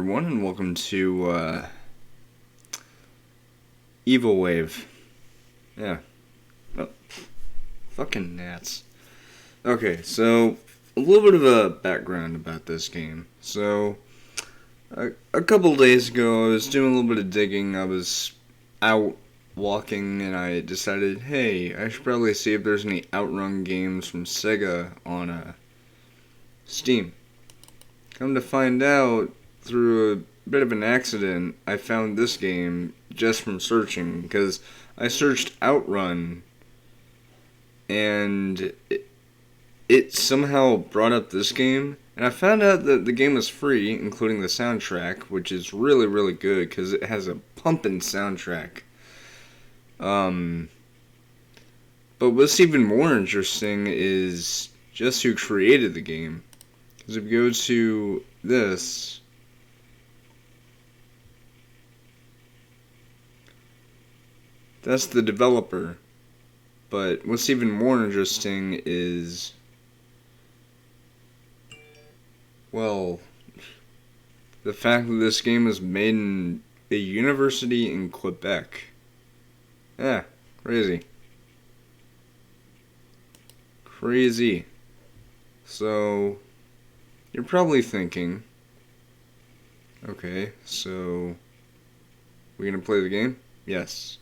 everyone, and welcome to Evil Wave. Yeah. Oh, fucking gnats. Okay, so a little bit of a background about this game. So, a couple days ago, I was doing a little bit of digging. I was out walking, and I decided, hey, I should probably see if there's any Outrun games from Sega on Steam. Come to find out, through a bit of an accident, I found this game just from searching, because I searched Outrun, and it somehow brought up this game, and I found out that the game is free, including the soundtrack, which is really, really good, because it has a pumping soundtrack. But what's even more interesting is just who created the game. Because if you go to this, that's the developer. But what's even more interesting is, well, the fact that this game is made in a university in Quebec. Yeah, crazy. Crazy. So, you're probably thinking, okay, so we're gonna play the game? Yes.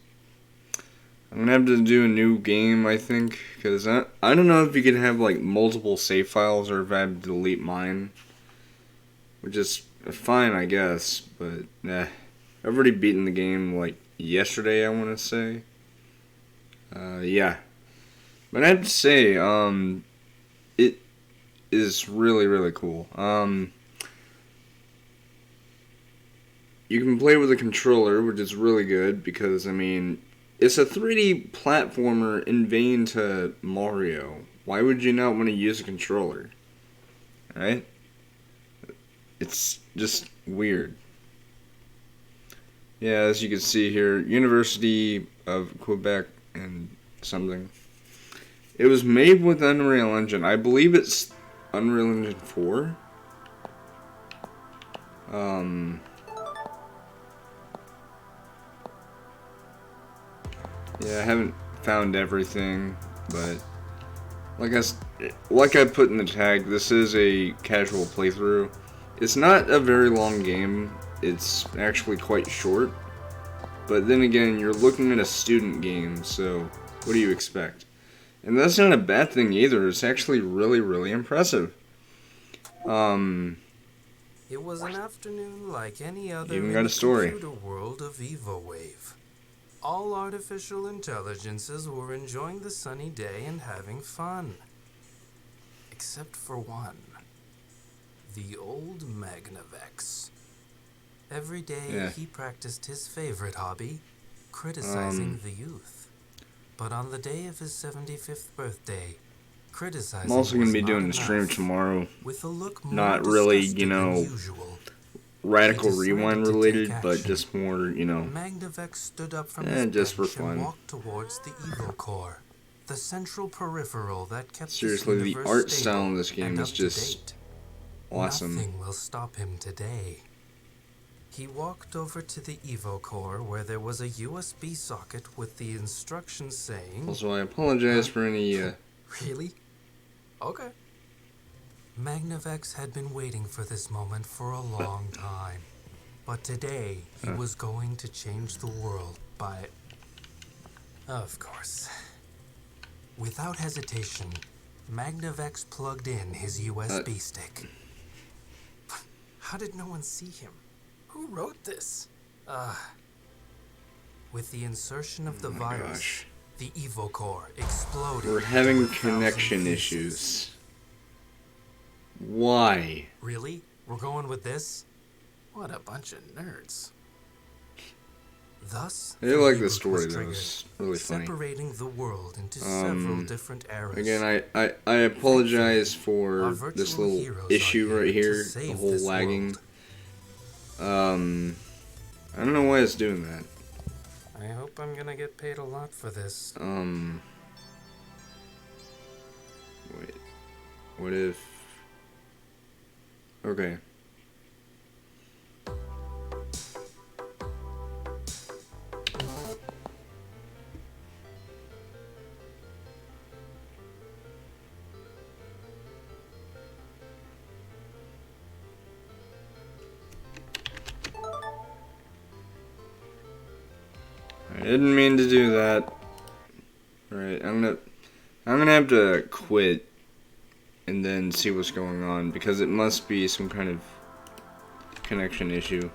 I'm gonna have to do a new game, I think, because I don't know if you can have like multiple save files or if I have to delete mine, which is fine, I guess, but I've already beaten the game like yesterday, I want to say. Yeah. But I have to say, it is really, really cool. You can play with a controller, which is really good because, I mean, it's a 3D platformer in vein to Mario. Why would you not want to use a controller? Right? It's just weird. Yeah, as you can see here, University of Quebec and something. It was made with Unreal Engine. I believe it's Unreal Engine 4. Yeah, I haven't found everything, but like I put in the tag, this is a casual playthrough. It's not a very long game. It's actually quite short. But then again, you're looking at a student game, so what do you expect? And that's not a bad thing either. It's actually really, really impressive. It was an afternoon like any other Even in got a the story. computer world of EvoWave. All artificial intelligences were enjoying the sunny day and having fun. Except for one. The old Magnavox. Every day he practiced his favorite hobby, criticizing the youth. But on the day of his 75th birthday, criticizing I'm also going to be doing the the stream tomorrow. With a look more Not really, than usual. Radical Rewind related, but just more, Magnavox stood up from his just for bench and fun. walked towards the Evo Core, the central peripheral that kept Seriously, this the art style in this game is just awesome. Nothing will stop him today. He walked over to the Evo Core where there was a USB socket with the instructions saying... Also, I apologize for any... Really? Okay. Magnavox had been waiting for this moment for a long time. But today, he was going to change the world by... Of course. Without hesitation, Magnavox plugged in his USB stick. How did no one see him? Who wrote this? With the insertion of the virus, the Evo Core exploded. We're having connection issues. Why? Really? We're going with this? What a bunch of nerds. Thus, I do like the story though, it's really funny. Separating the world into several different eras. Again, I apologize for this little issue right here, the whole lagging. I don't know why it's doing that. I hope I'm gonna get paid a lot for this. Wait. What if... Okay. I didn't mean to do that. Alright, I'm gonna have to quit and then see what's going on because it must be some kind of connection issue.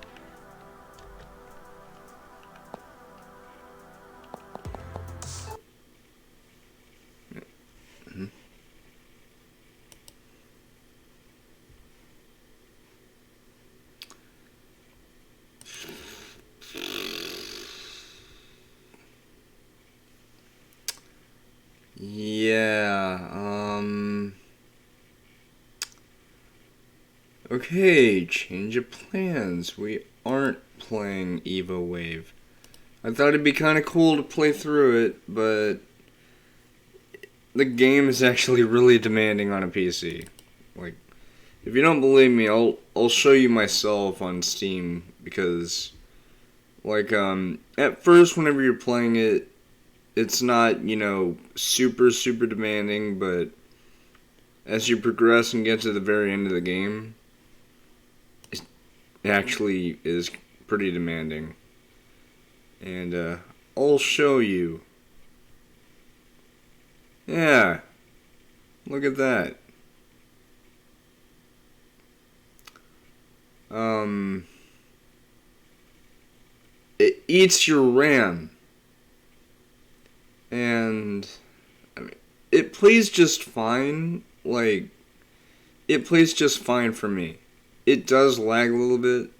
Yeah, okay, change of plans. We aren't playing Evo Wave. I thought it'd be kind of cool to play through it, but the game is actually really demanding on a PC. Like, if you don't believe me, I'll show you myself on Steam because, like, at first whenever you're playing it, it's not, super demanding, but as you progress and get to the very end of the game, it actually is pretty demanding. And, I'll show you. Yeah. Look at that. It eats your RAM. And, I mean, it plays just fine. Like, it plays just fine for me. It does lag a little bit,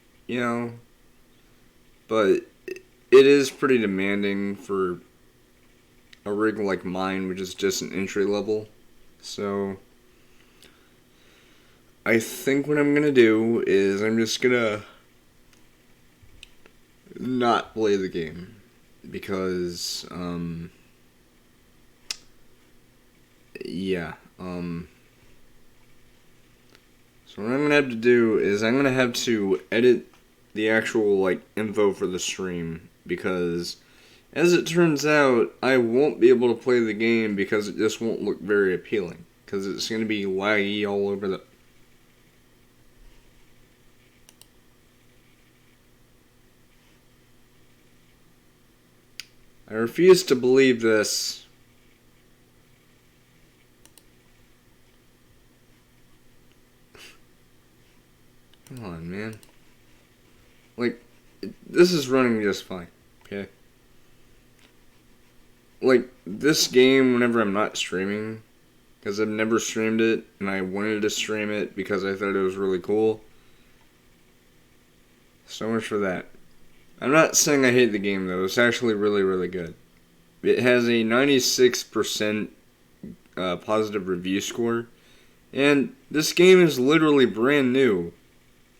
but it is pretty demanding for a rig like mine, which is just an entry level. So, I think what I'm gonna do is I'm just gonna not play the game because, yeah, so what I'm gonna have to do is I'm gonna have to edit the actual, info for the stream because, as it turns out, I won't be able to play the game because it just won't look very appealing because it's gonna be laggy all over the... I refuse to believe this. Come on, man. This is running just fine, okay? This game, whenever I'm not streaming, because I've never streamed it, and I wanted to stream it because I thought it was really cool. So much for that. I'm not saying I hate the game, though. It's actually really, really good. It has a 96% positive review score, and this game is literally brand new.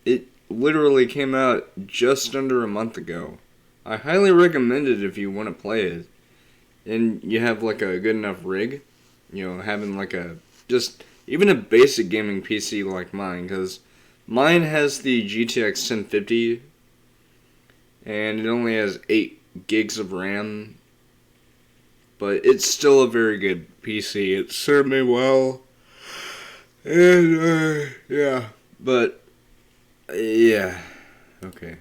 It literally came out just under a month ago. I highly recommend it if you want to play it. And you have a good enough rig. Having even a basic gaming PC like mine. Because mine has the GTX 1050. And it only has 8 gigs of RAM. But it's still a very good PC. It served me well. And, yeah. But... yeah. Okay.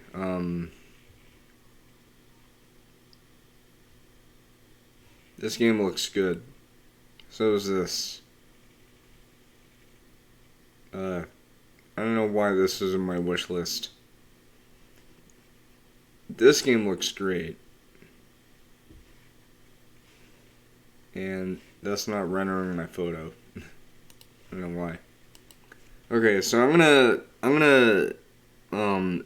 This game looks good. So does this. I don't know why this is in my wish list. This game looks great. And that's not rendering my photo. I don't know why. Okay, so I'm gonna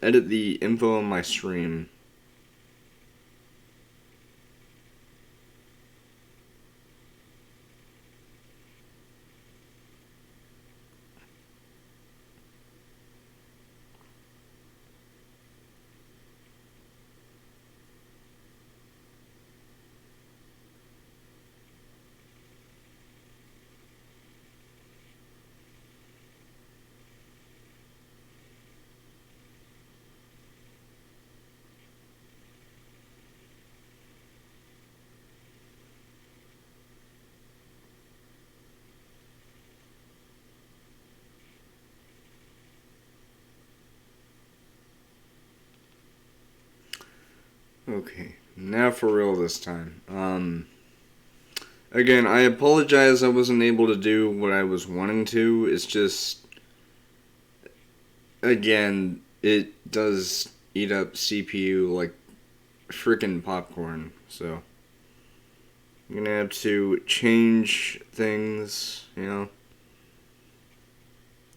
edit the info on my stream. Okay, now for real this time. Again, I apologize I wasn't able to do what I was wanting to. It's just, again, it does eat up CPU like freaking popcorn. So, I'm gonna have to change things, you know.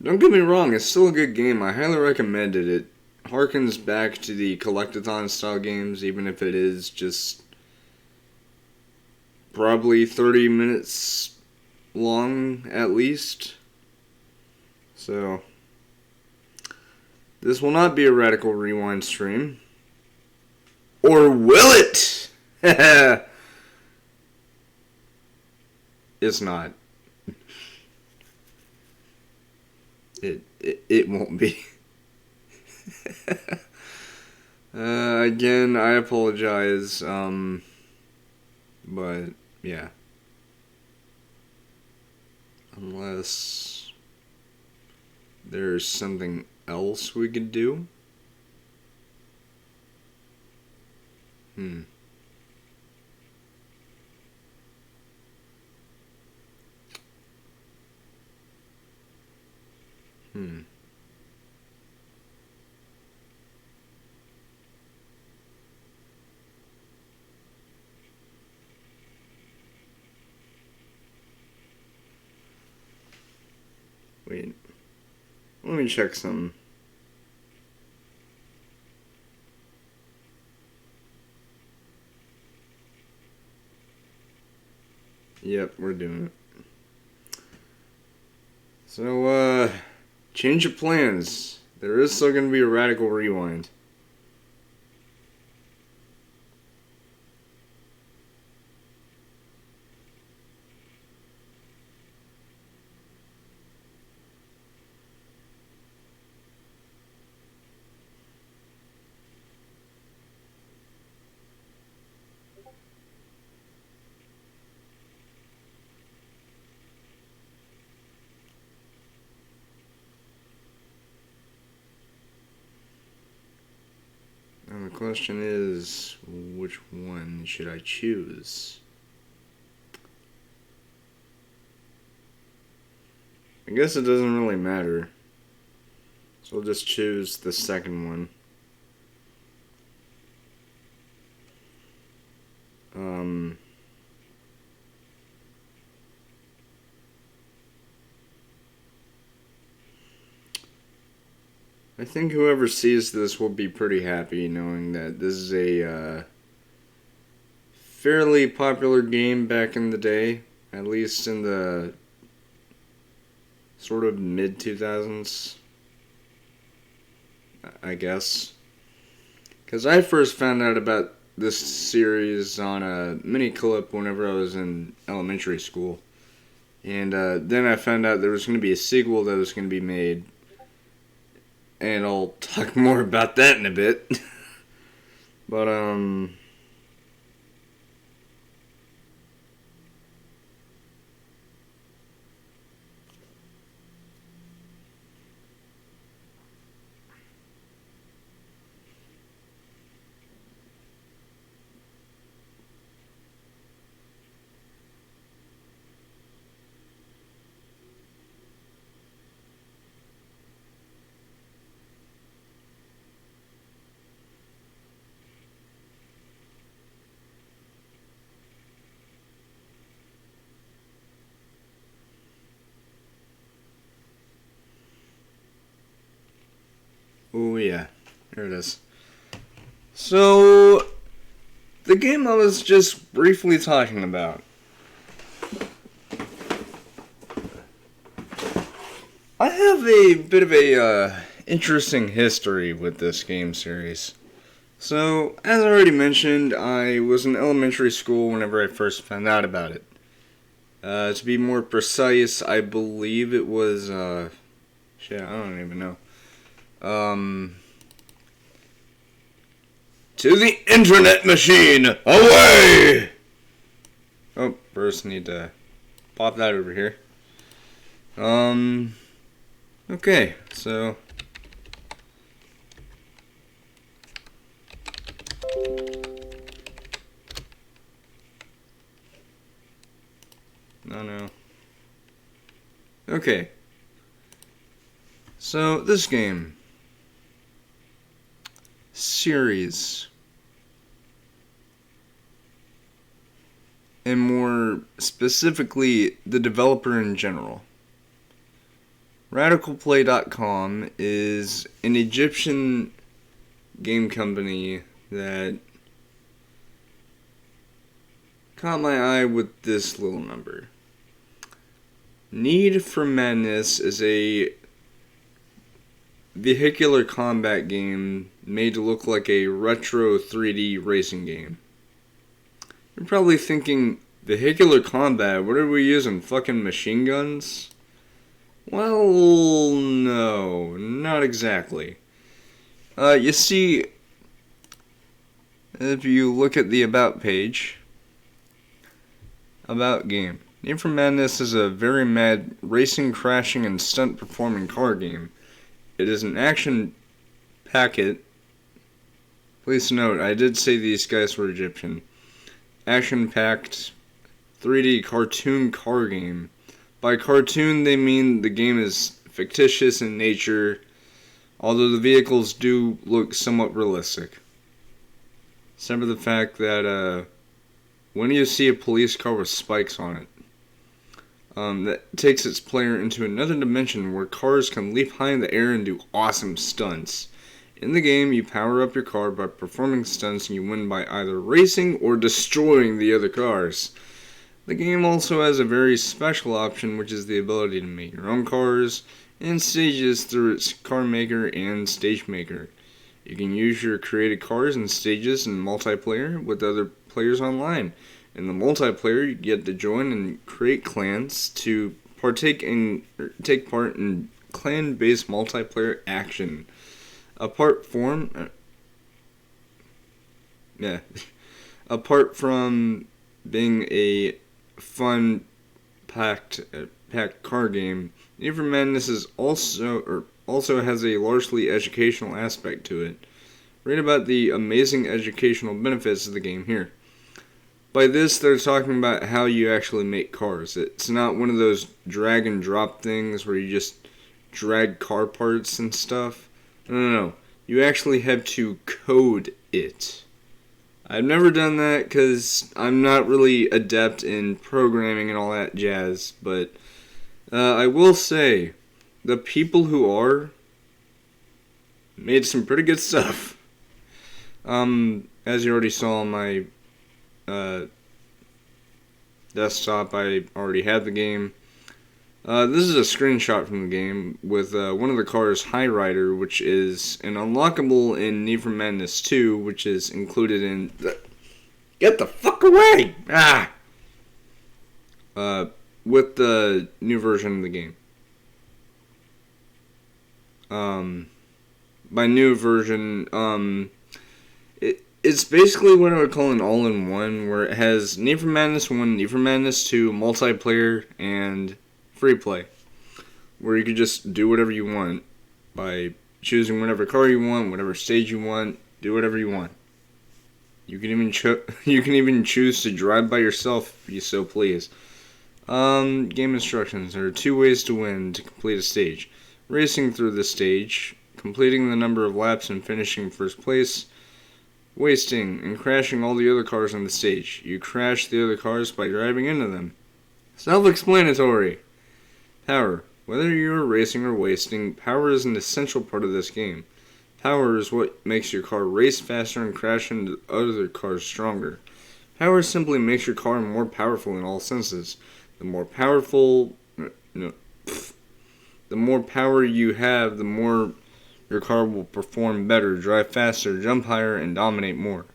Don't get me wrong, it's still a good game. I highly recommend it. It harkens back to the collectathon style games, even if it is just probably 30 minutes long at least. So, this will not be a Radical Rewind stream. Or will it? It's not. It won't be. Again, I apologize. But yeah. Unless there's something else we could do. Hmm. Wait. Let me check some. Yep, we're doing it. So, change of plans. There is still going to be a Radical Rewind. And the question is, which one should I choose? I guess it doesn't really matter. So I'll just choose the second one. I think whoever sees this will be pretty happy knowing that this is a fairly popular game back in the day, at least in the sort of mid-2000s, I guess. Because I first found out about this series on a mini clip whenever I was in elementary school. And then I found out there was going to be a sequel that was going to be made. And I'll talk more about that in a bit. But, oh yeah, there it is. So, the game I was just briefly talking about. I have a bit of a interesting history with this game series. So, as I already mentioned, I was in elementary school whenever I first found out about it. To be more precise, I believe it was, shit, I don't even know. To the internet machine, away! Oh, first need to pop that over here. Okay, so Okay. So, this game. Series. And more specifically, the developer in general. RadicalPlay.com is an Egyptian game company that caught my eye with this little number. Need for Madness is a vehicular combat game made to look like a retro 3D racing game. You're probably thinking, vehicular combat, what are we using, fucking machine guns? Well, no, not exactly. You see, if you look at the About page, About game. Need for Madness is a very mad racing, crashing, and stunt performing car game. It is an action packet. Please note, I did say these guys were Egyptian. Action-packed 3D cartoon car game. By cartoon, they mean the game is fictitious in nature, although the vehicles do look somewhat realistic. Except for the fact that when you see a police car with spikes on it, that takes its player into another dimension where cars can leap high in the air and do awesome stunts. In the game, you power up your car by performing stunts, and you win by either racing or destroying the other cars. The game also has a very special option, which is the ability to make your own cars and stages through its car maker and stage maker. You can use your created cars and stages in multiplayer with other players online. In the multiplayer, you get to join and create clans to take part in clan-based multiplayer action. Apart from being a fun packed car game, Need for Madness is also has a largely educational aspect to it. Read about the amazing educational benefits of the game here. By this, they're talking about how you actually make cars. It's not one of those drag and drop things where you just drag car parts and stuff. No. You actually have to code it. I've never done that because I'm not really adept in programming and all that jazz, but I will say, the people who are made some pretty good stuff. As you already saw on my desktop, I already had the game. This is a screenshot from the game with one of the cars, High Rider, which is an unlockable in Need for Madness 2, which is included in Get the fuck away! With the new version of the game. By new version, it's basically what I would call an all-in-one, where it has Need for Madness 1, Need for Madness 2, multiplayer, and free play, where you could just do whatever you want by choosing whatever car you want, whatever stage you want, do whatever you want. You can even choose to drive by yourself if you so please. Game instructions. There are 2 ways to win to complete a stage. Racing through the stage, completing the number of laps and finishing first place, wasting and crashing all the other cars on the stage. You crash the other cars by driving into them. Self-explanatory. Power. Whether you're racing or wasting, power is an essential part of this game. Power is what makes your car race faster and crash into other cars stronger. Power simply makes your car more powerful in all senses. The more power you have, the more your car will perform better, drive faster, jump higher, and dominate more.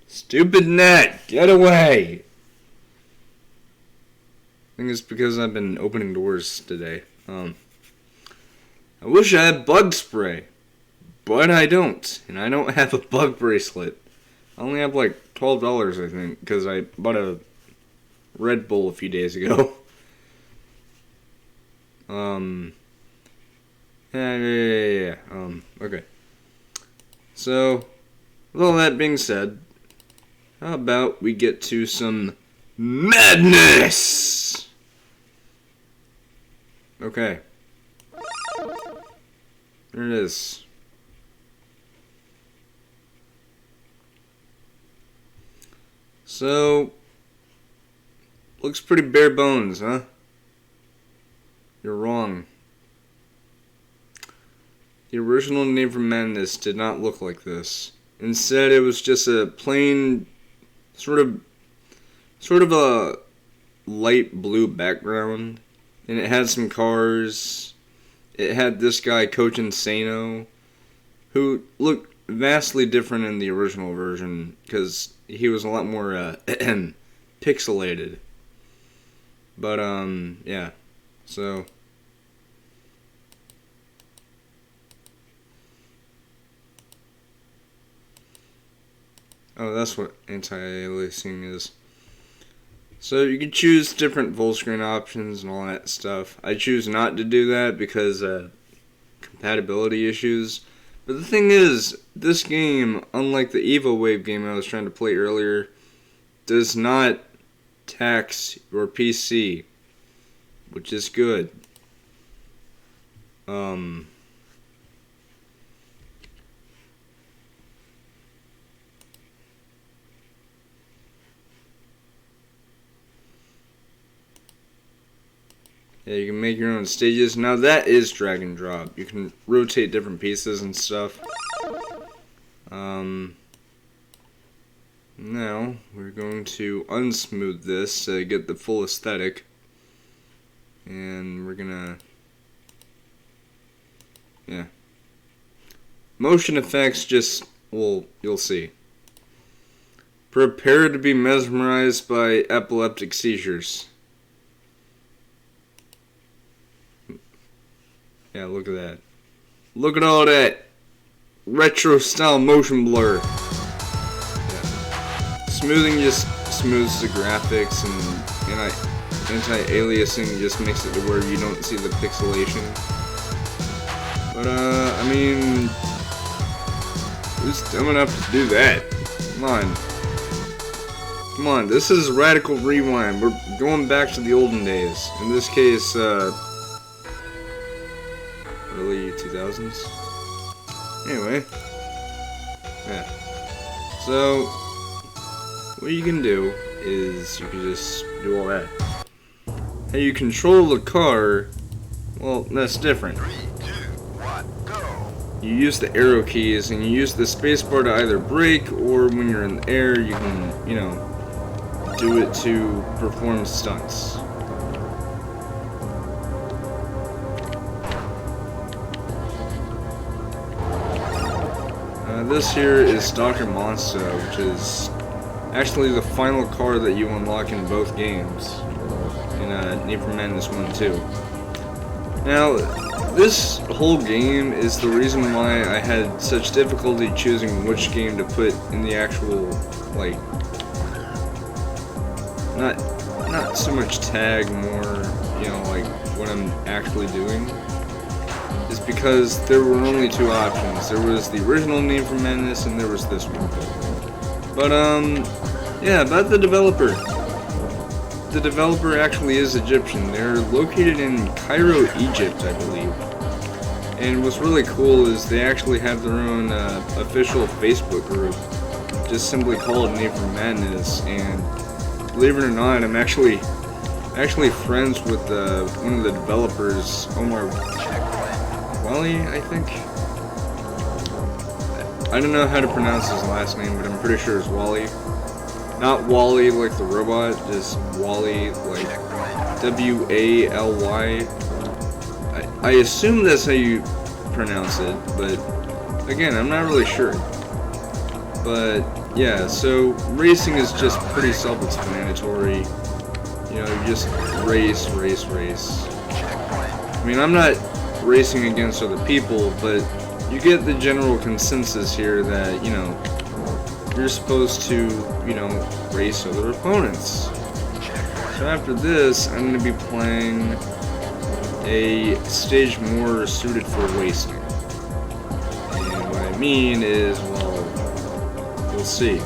Stupid net! Get away! I think it's because I've been opening doors today. I wish I had bug spray, but I don't, and I don't have a bug bracelet. I only have like $12, I think, because I bought a Red Bull a few days ago. Yeah. Okay. So, with all that being said, how about we get to some madness? Okay. There it is. So, looks pretty bare bones, huh? You're wrong. The original Need for Madness did not look like this. Instead, it was just a plain, sort of a light blue background, and it had some cars. It had this guy, Coach Insano, who looked vastly different in the original version because he was a lot more pixelated. But yeah. So oh, that's what anti-aliasing is. So you can choose different full screen options and all that stuff. I choose not to do that because compatibility issues. But the thing is, this game, unlike the Evo Wave game I was trying to play earlier, does not tax your PC, which is good. Yeah, you can make your own stages. Now that is drag and drop. You can rotate different pieces and stuff. Now we're going to unsmooth this to get the full aesthetic. And we're gonna... yeah. Motion effects just, well, you'll see. Prepare to be mesmerized by epileptic seizures. Yeah, look at that. Look at all that retro style motion blur. Yeah. Smoothing just smooths the graphics, and anti-aliasing just makes it to where you don't see the pixelation. But I mean, who's dumb enough to do that? Come on, this is Radical Rewind. We're going back to the olden days. In this case, early 2000s. Anyway, yeah. So, what you can do is you can just do all that. How you control the car, well, that's different. 3, 2, 1, go. You use the arrow keys and you use the spacebar to either brake, or when you're in the air, you can, you know, do it to perform stunts. This here is Dr. Monster, which is actually the final car that you unlock in both games, in Need for Madness 1 2. Now, this whole game is the reason why I had such difficulty choosing which game to put in the actual, like, not so much tag, more, you know, like, what I'm actually doing. Is because there were only two options. There was the original Need for Madness and there was this one. But yeah, about the developer. The developer actually is Egyptian. They're located in Cairo, Egypt, I believe. And what's really cool is they actually have their own official Facebook group, just simply called Need for Madness. And believe it or not, I'm actually friends with one of the developers, Omar Wally, I think. I don't know how to pronounce his last name, but I'm pretty sure it's Wally. Not Wally like the robot, just Wally like W-A-L-Y. I assume that's how you pronounce it, but again, I'm not really sure. But yeah, so racing is just pretty self-explanatory. You know, you just race. I mean, I'm not racing against other people, but you get the general consensus here that, you know, you're supposed to, you know, race other opponents. So after this, I'm going to be playing a stage more suited for racing. And what I mean is, well, you'll see.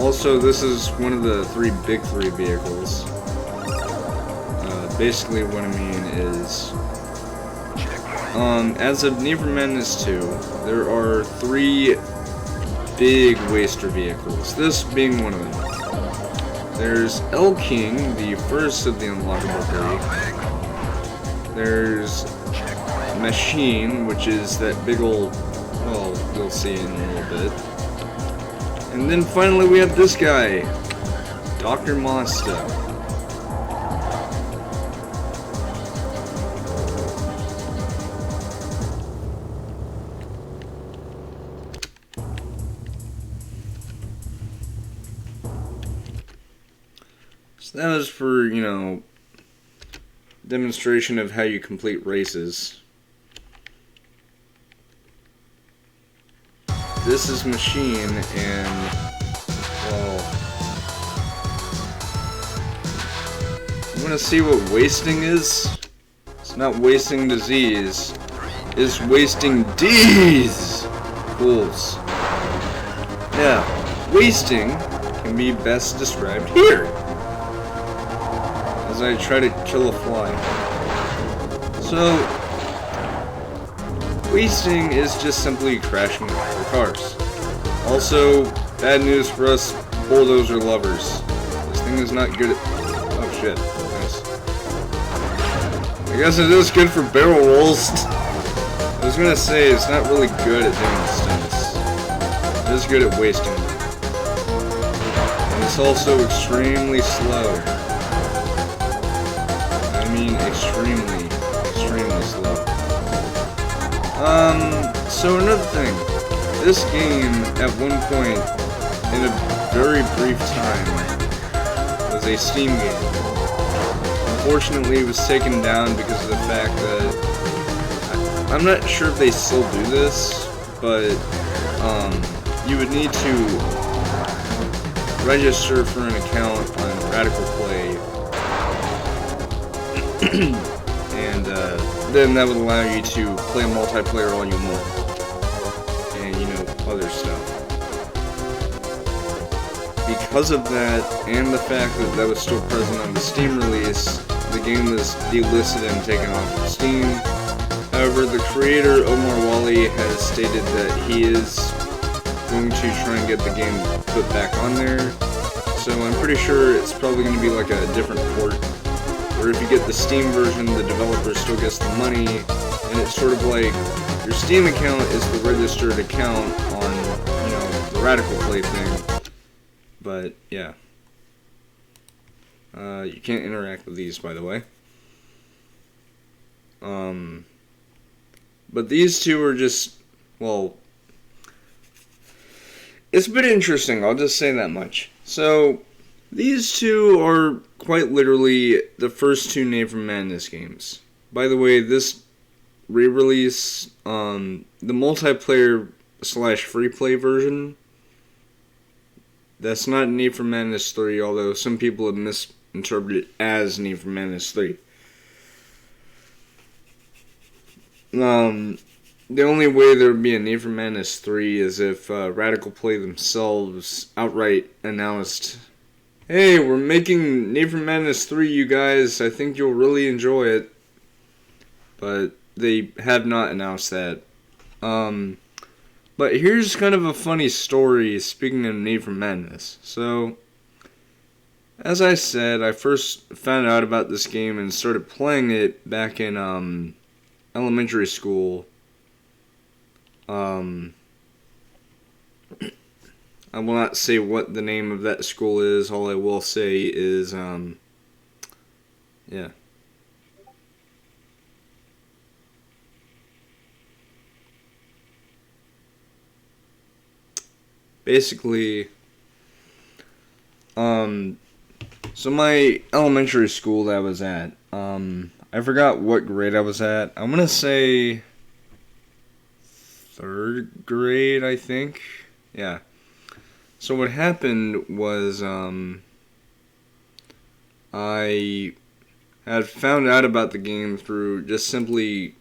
Also, this is one of the big three vehicles. Basically, what I mean is, as of Need for Madness 2, there are 3 big waster vehicles. This being one of them. There's El King, the first of the unlockable 3. There's Machine, which is that big old, well, you'll see in a little bit. And then finally we have this guy, Dr. Mazda. So that was for, demonstration of how you complete races. This is Machine, and, well, you wanna see what wasting is? It's not wasting disease, it's wasting D's! Fools. Yeah, wasting can be best described here, as I try to kill a fly. So, wasting is just simply crashing other cars. Also, bad news for us bulldozer lovers. This thing is not good at... Oh shit, nice. I guess it is good for barrel rolls. I was gonna say, it's not really good at doing stunts. It is good at wasting. And it's also extremely slow. I mean, extremely slow. So another thing, this game, at one point, in a very brief time, was a Steam game. Unfortunately, it was taken down because of the fact that, I'm not sure if they still do this, but, you would need to register for an account on Radical Play, and, then that would allow you to play multiplayer all you want. And, other stuff. Because of that, and the fact that that was still present on the Steam release, the game was delisted and taken off of Steam. However, the creator, Omar Wally, has stated that he is going to try and get the game put back on there. So I'm pretty sure it's probably going to be like a different port. Or if you get the Steam version, the developer still gets the money, and it's sort of like your Steam account is the registered account on, the Radical Play thing. But, yeah. You can't interact with these, by the way. But these two are just, well, it's a bit interesting, I'll just say that much. So, these two are quite literally the first 2 Need for Madness games. By the way, this re-release, the multiplayer / free play version, that's not Need for Madness 3, although some people have misinterpreted it as Need for Madness 3. The only way there would be a Need for Madness 3 is if Radical Play themselves outright announced, hey, we're making Need for Madness 3, you guys. I think you'll really enjoy it. But they have not announced that. But here's kind of a funny story, speaking of Need for Madness. So, as I said, I first found out about this game and started playing it back in elementary school. I will not say what the name of that school is. All I will say is, yeah. Basically, so my elementary school that I was at, I forgot what grade I was at. I'm gonna say 3rd grade, I think. Yeah. So what happened was, I had found out about the game through just simply,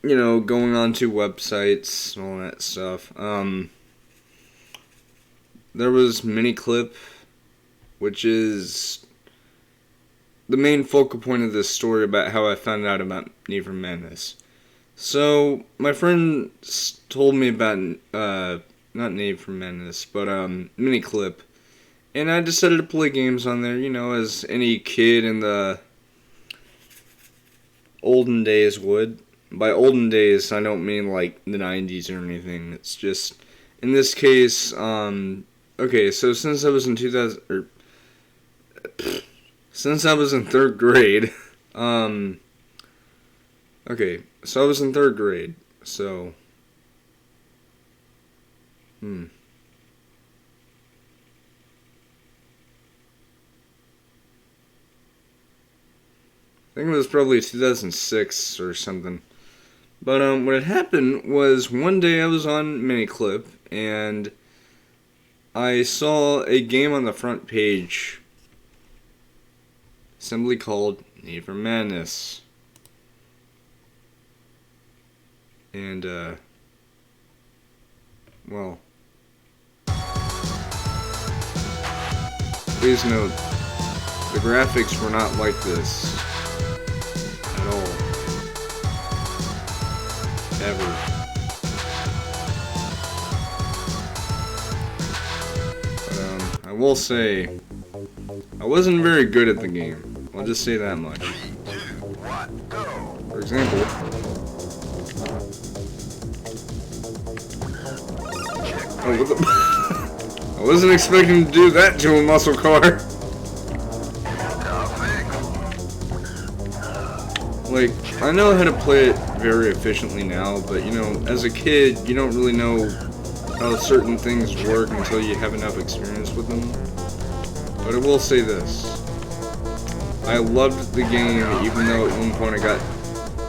going onto websites and all that stuff. there was Miniclip, which is the main focal point of this story about how I found out about Need for Madness. So, my friend told me about, not Need for Madness, but, Miniclip. And I decided to play games on there, you know, as any kid in the olden days would. By olden days, I don't mean like the 90s or anything. It's just, in this case, okay, so since I was in 2000, or, since I was in 3rd grade, okay, so I was in 3rd grade, so, I think it was probably 2006 or something. But what had happened was one day I was on Miniclip and I saw a game on the front page simply called Need for Madness. And well, please note, the graphics were not like this at all. Ever. But, I will say, I wasn't very good at the game. I'll just say that much. 3, 2, 1, go. For example, oh, what the I wasn't expecting to do that to a muscle car. Like, I know how to play it very efficiently now, but, you know, as a kid, you don't really know how certain things work until you have enough experience with them. But I will say this. I loved the game, even though at one point I got...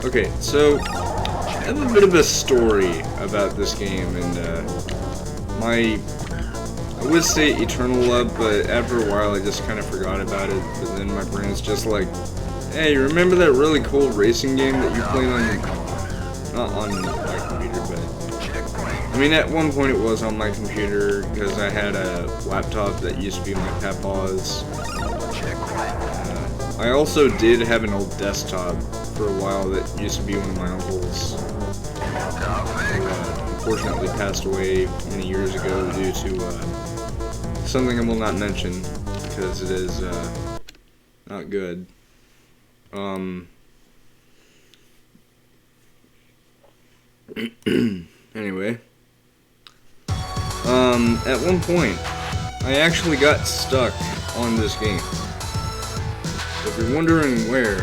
Okay, so, I have a bit of a story about this game, and, I would say eternal love, but after a while I just kind of forgot about it, but then my brain's just like, hey, you remember that really cool racing game that you played on, not on my computer, but, I mean, at one point it was on my computer, because I had a laptop that used to be my papa's. I also did have an old desktop for a while that used to be one of my uncle's, who unfortunately passed away many years ago due to, something I will not mention, because it is, not good. Anyway, at one point, I actually got stuck on this game. If you're wondering where,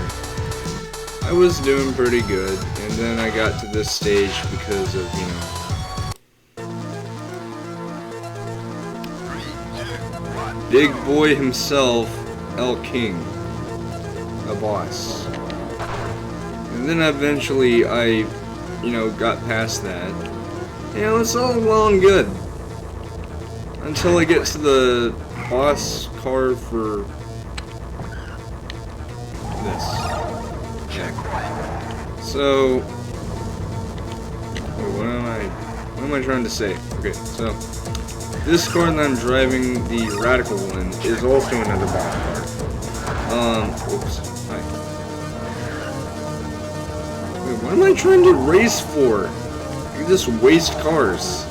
I was doing pretty good, and then I got to this stage because of, you know, Big Boy himself, El King, a boss. And then eventually I, you know, got past that. You know, it's all well and good. Until I get to the boss car for this. So, wait, what am I trying to say? Okay, so this car that I'm driving, the Radical one, is also another boss car. Oops. Hi. Wait, what am I trying to race for? You just waste cars.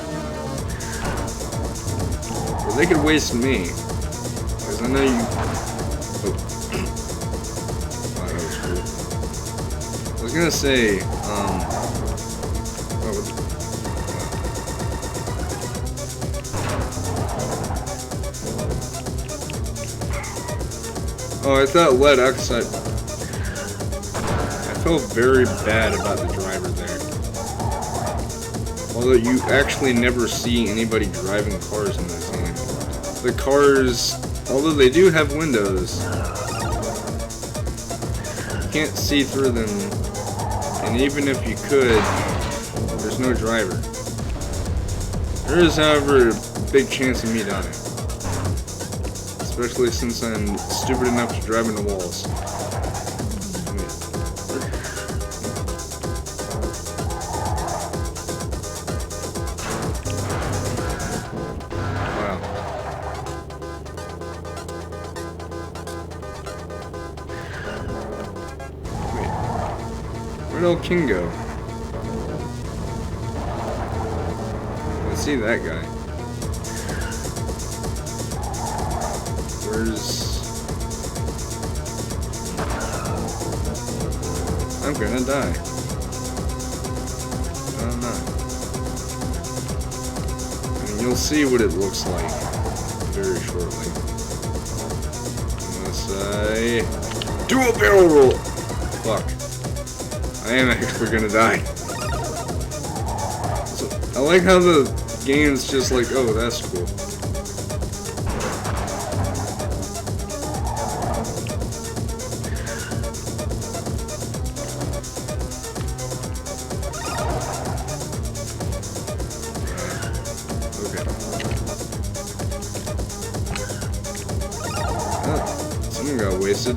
Well, they could waste me. Because I know you... Oh. Wow, that was cool. I was gonna say, oh, I thought lead oxide. I felt very bad about the driver there. Although you actually never see anybody driving cars in this game. The cars, although they do have windows, you can't see through them. And even if you could, there's no driver. There is, however, a big chance of me dying. Especially since I'm stupid enough to drive into walls. Wow. Where'd old King go? I see that guy. Where's... I'm gonna die. I'm not. I mean, you'll see what it looks like very shortly. Unless I do a barrel roll. Fuck. I am actually gonna die. So, I like how the game's just like, oh, that's cool. Someone got wasted.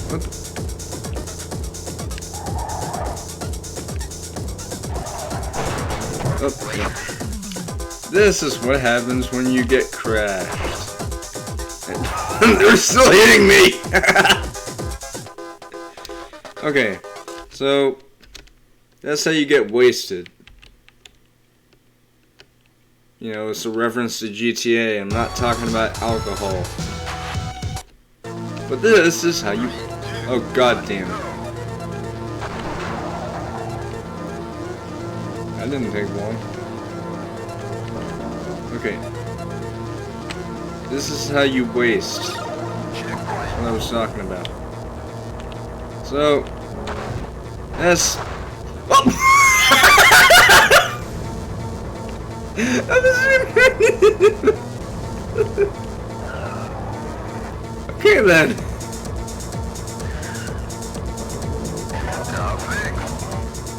What? Oh, yeah. This is what happens when you get crashed. They're still hitting me! Okay, so that's how you get wasted. You know, it's a reference to GTA. I'm not talking about alcohol. But this is how you... Oh, god damn it. That didn't take long. Okay. This is how you waste. That's what I was talking about. So... That's... Oh! Okay then.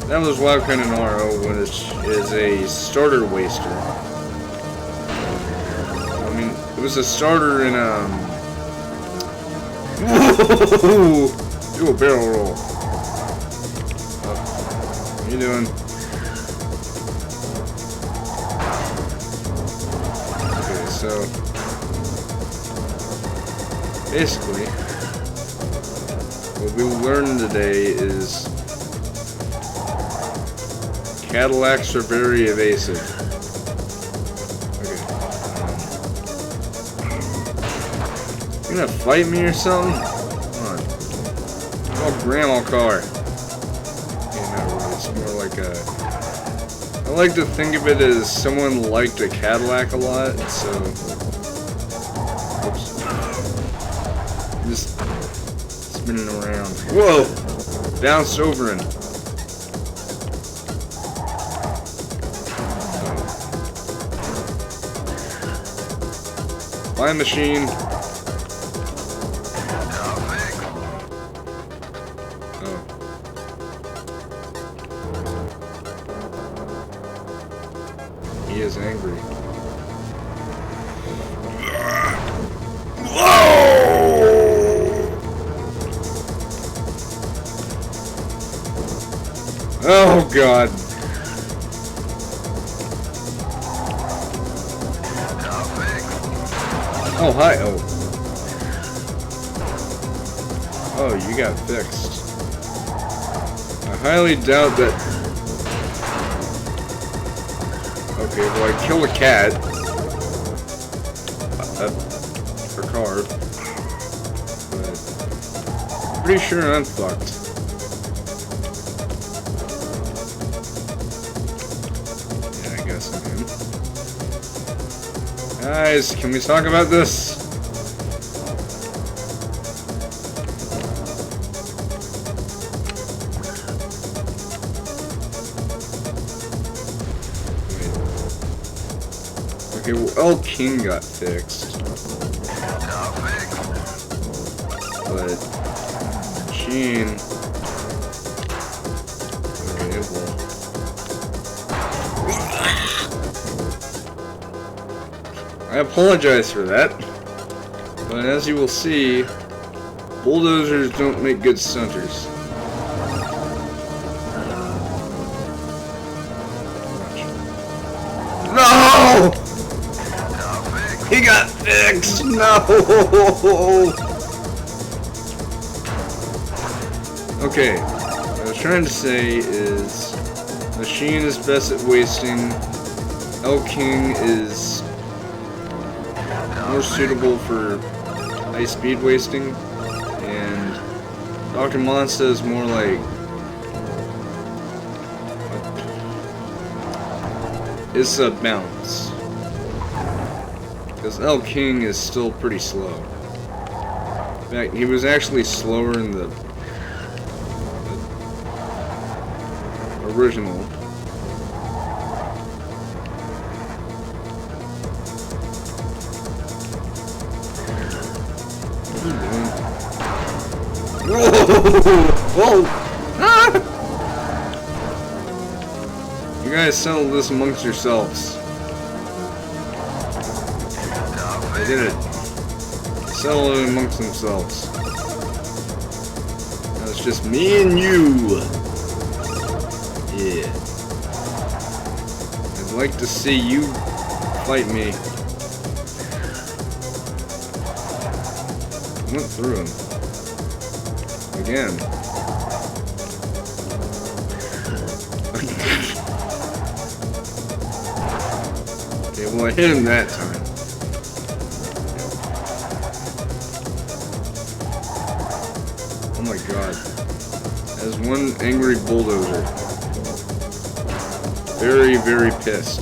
That was Wild Canonaro, which is a starter waster. I mean, it was a starter in Whoa! Do a barrel roll. What are you doing? So, basically, what we learned today is Cadillacs are very evasive. Okay. You gonna fight me or something? Come on. Oh, grandma car. Okay, no, really, it's more like a... I like to think of it as someone liked a Cadillac a lot, so... Oops. Just spinning around. Whoa! Bounced over and... Flying machine. He is angry. Oh god. Oh hi. Oh, you got fixed. I highly doubt that. Okay, well I kill a cat. Or car. But I'm pretty sure I'm fucked. Yeah, I guess I am. Guys, can we talk about this? Okay, well, El King got fixed. But Sheen... Okay, well... I apologize for that. But as you will see, bulldozers don't make good stunters. No! He got fixed! No! Okay, what I was trying to say is Machine is best at wasting. L-King is more suitable for high speed wasting, and Dr. Monsta is more like it's a balance, because L-King is still pretty slow. In fact, he was actually slower in the original. Whoa! Whoa! Ah! You guys settle this amongst yourselves. They did it. Settle it amongst themselves. Now it's just me and you. Yeah. I'd like to see you fight me. Went through him. Again. Okay, well I hit him that time. Oh my god. As one angry bulldozer. Very, very pissed.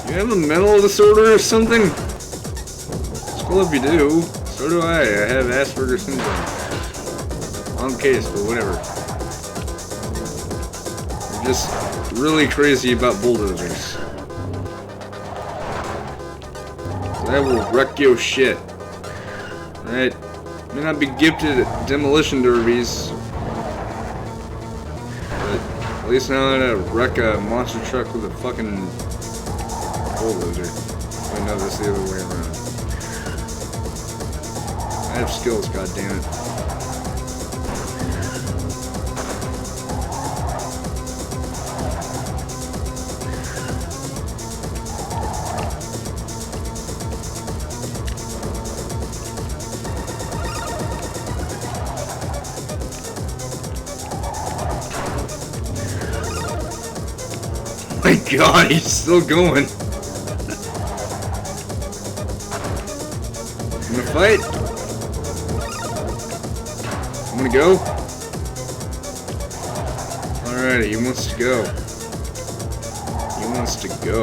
You have a mental disorder or something? It's cool if you do. So do I. I have Asperger's syndrome. Wrong case, but whatever. I'm just really crazy about bulldozers. I will wreck your shit. Alright? May not be gifted at demolition derbies. But at least now I know how to wreck a monster truck with a fucking bulldozer. I know this the other way around. I have skills, goddammit. My god, he's still going. You wanna fight? I'm gonna go. Alrighty, he wants to go. He wants to go.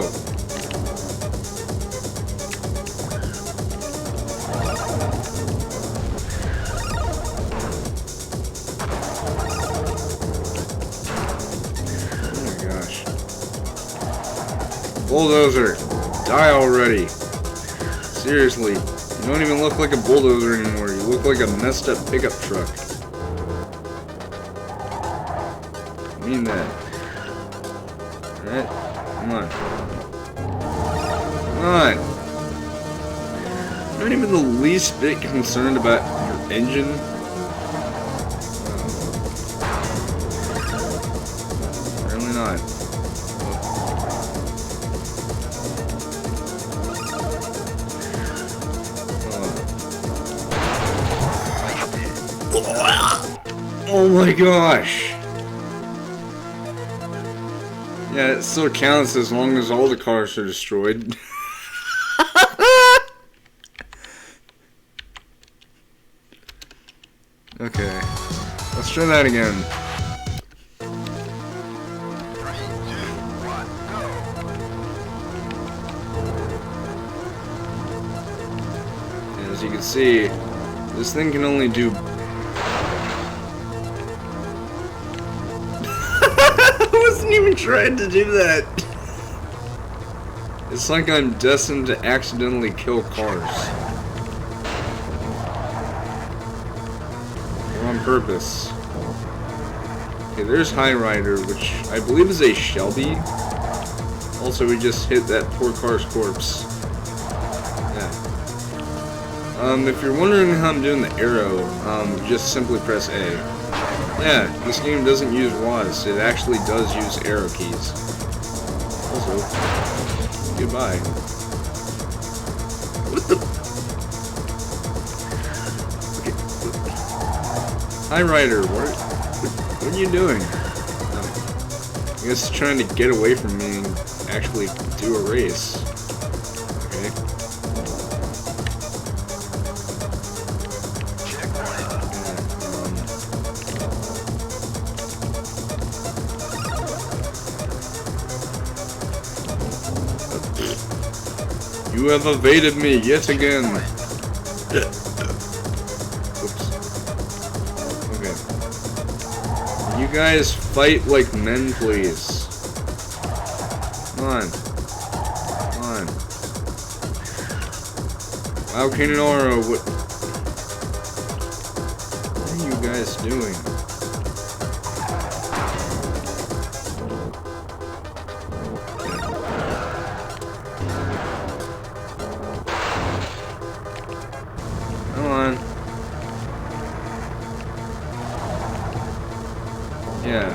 Oh my gosh. Bulldozer, die already. Seriously. You don't even look like a bulldozer anymore. You look like a messed up pickup truck. I mean that. Alright? Come on. Come on. You're not even the least bit concerned about your engine. Apparently not. Oh my gosh! Yeah, it still counts as long as all the cars are destroyed. Okay, let's try that again. 3, 2, 1, go! And as you can see, this thing can only do... I wasn't even trying to do that! It's like I'm destined to accidentally kill cars. On purpose. Okay, there's High Rider, which I believe is a Shelby. Also, we just hit that poor car's corpse. Yeah. If you're wondering how I'm doing the arrow, just simply press A. Yeah, this game doesn't use WASD, it actually does use arrow keys. Also, goodbye. What the? Okay. Hi, Ryder. What are you doing? I guess trying to get away from me and actually do a race. Okay. You have evaded me yet again. Oops. Okay. You guys fight like men, please. Come on. Come on. Wow, Kananoro, what are you guys doing? Come on. Yeah,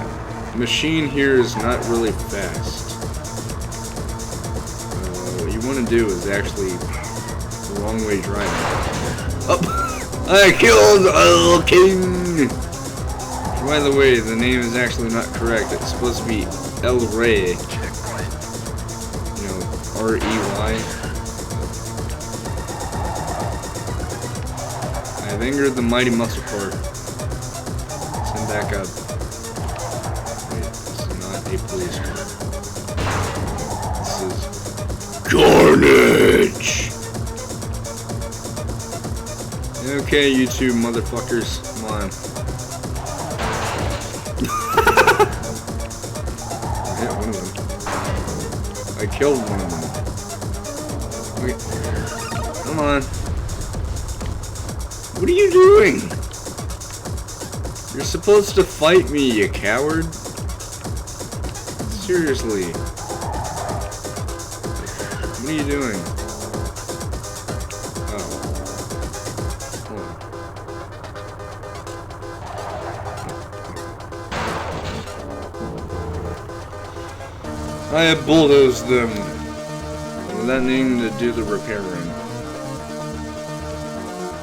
machine here is not really fast. What you want to do is actually the wrong way driving. Oh, I killed El King! By the way, the name is actually not correct. It's supposed to be El Rey. You know, R-E-Y. I've angered the mighty muscle car. Send back up. Wait, this is not a police car. This is Carnage! Okay, you two motherfuckers, come on. I hit one of them. I killed one of them. Wait. Come on. What are you doing? You're supposed to fight me, you coward. Seriously. What are you doing? Oh. Hold on. I have bulldozed them without needing to do the repairing.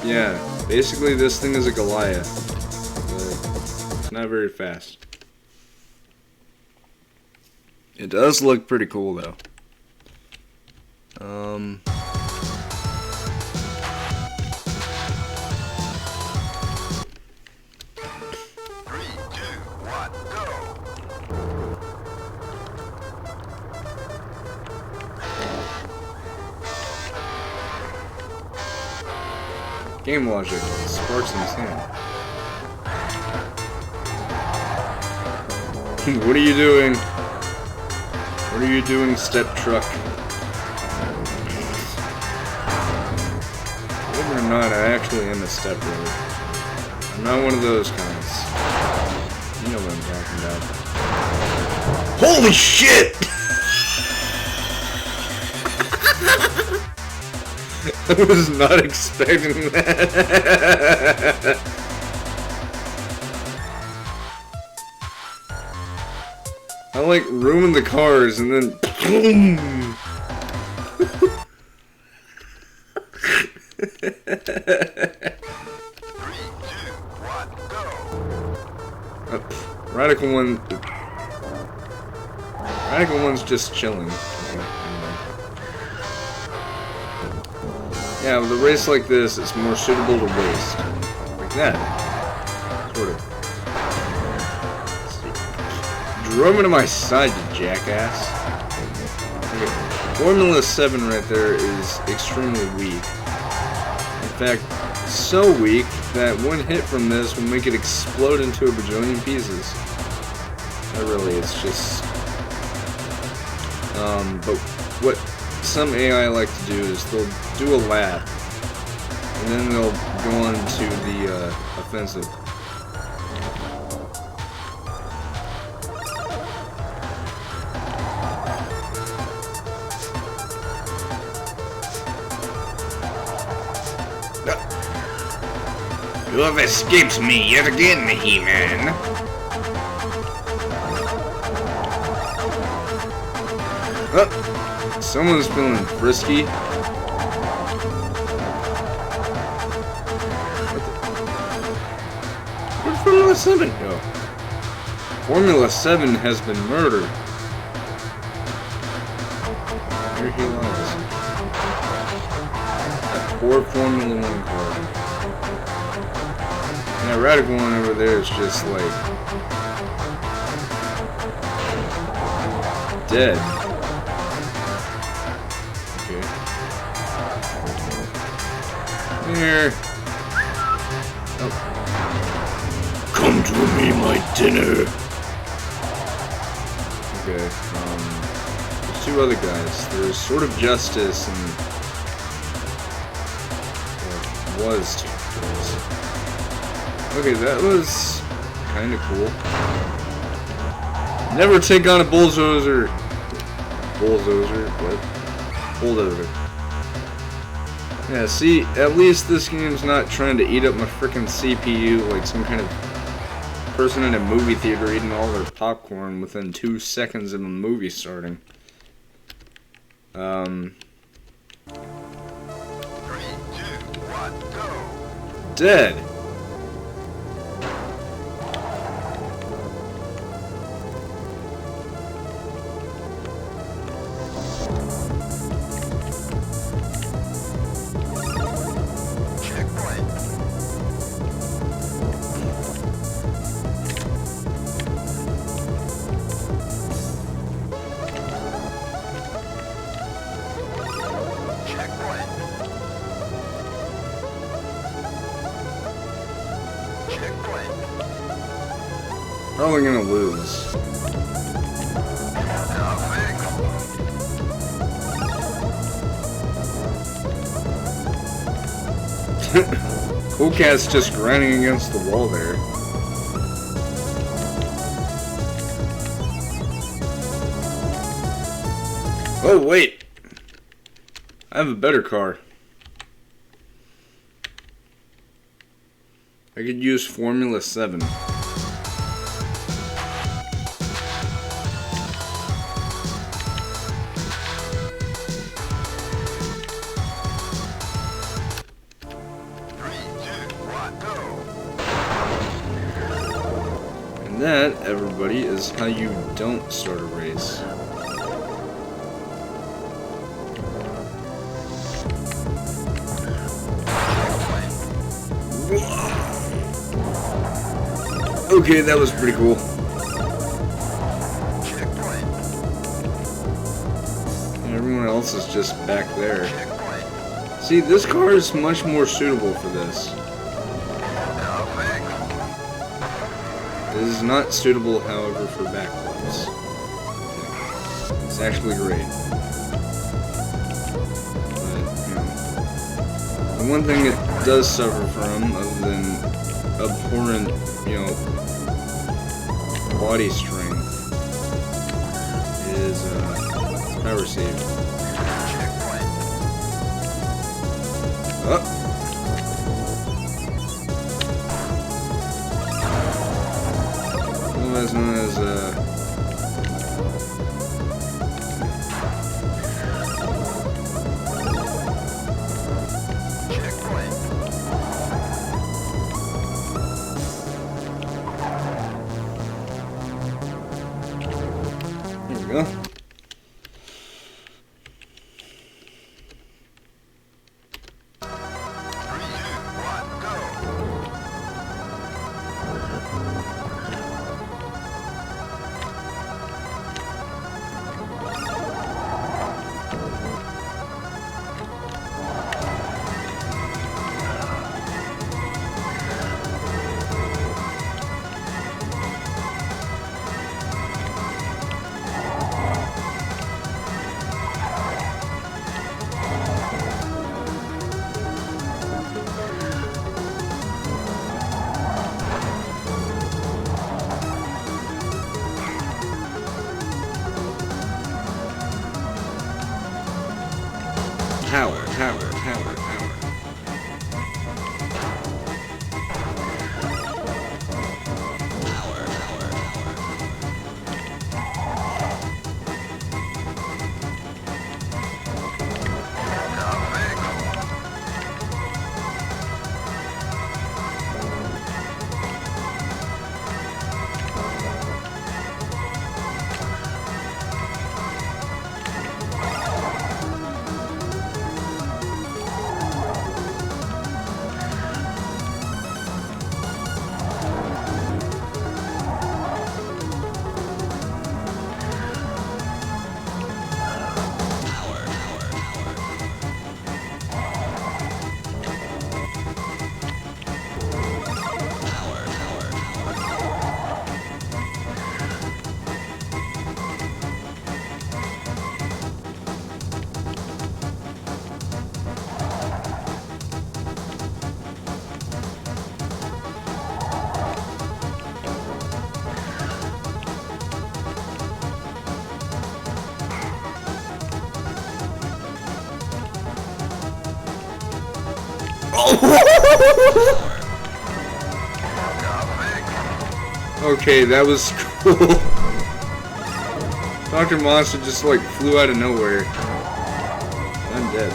Yeah. Basically, this thing is a Goliath, but it's not very fast. It does look pretty cool, though. 3, 2, 1, go! Game logic. Sparks in his hand. What are you doing? What are you doing, step truck? Believe it or not, I actually am a step brother. I'm not one of those kinds. You know what I'm talking about. Holy shit! I was not expecting that. I like ruined the cars and then boom. 3, 2, 1, go! Radical one. Radical one's just chilling. Yeah, with a race like this, it's more suitable to waste. Like that. Sort of. Drove into my side, you jackass. Okay. Formula 7 right there is extremely weak. In fact, so weak that one hit from this will make it explode into a bajillion pieces. Not really, it's just... but what some AI like to do is they'll do a lap, and then they'll go on to the offensive. You have escaped me yet again, He-Man. Oh, someone's feeling frisky. Where the Formula 7? No. Formula 7 has been murdered. Here he lies. That poor Formula 1 car. And that radical one over there is just like dead. Okay. Here. Oh. Come to me, my dinner. Okay. There's two other guys. There's Sword of Justice and was two guys. Okay, that was kind of cool. Never take on a bulldozer. Bulldozer? What? Bulldozer. Yeah, see, at least this game's not trying to eat up my frickin' CPU like some kind of person in a movie theater eating all their popcorn within 2 seconds of a movie starting. 3, 2, 1, go! Dead! Checkpoint. Checkpoint. Checkpoint. Probably gonna lose. Nothing. Cool Cat's just grinding against the wall there. Oh, wait. I have a better car. I could use Formula 7. And that, everybody, is how you don't start a race. Okay, that was pretty cool. And everyone else is just back there. See, this car is much more suitable for this. This is not suitable, however, for backflips. It's actually great. But, you know, the one thing it does suffer from, other than abhorrent, you know, body strength, is power save. Oh. Otherwise known as There we go. Power. Okay, that was cool. Dr. Monster just like flew out of nowhere. I'm dead.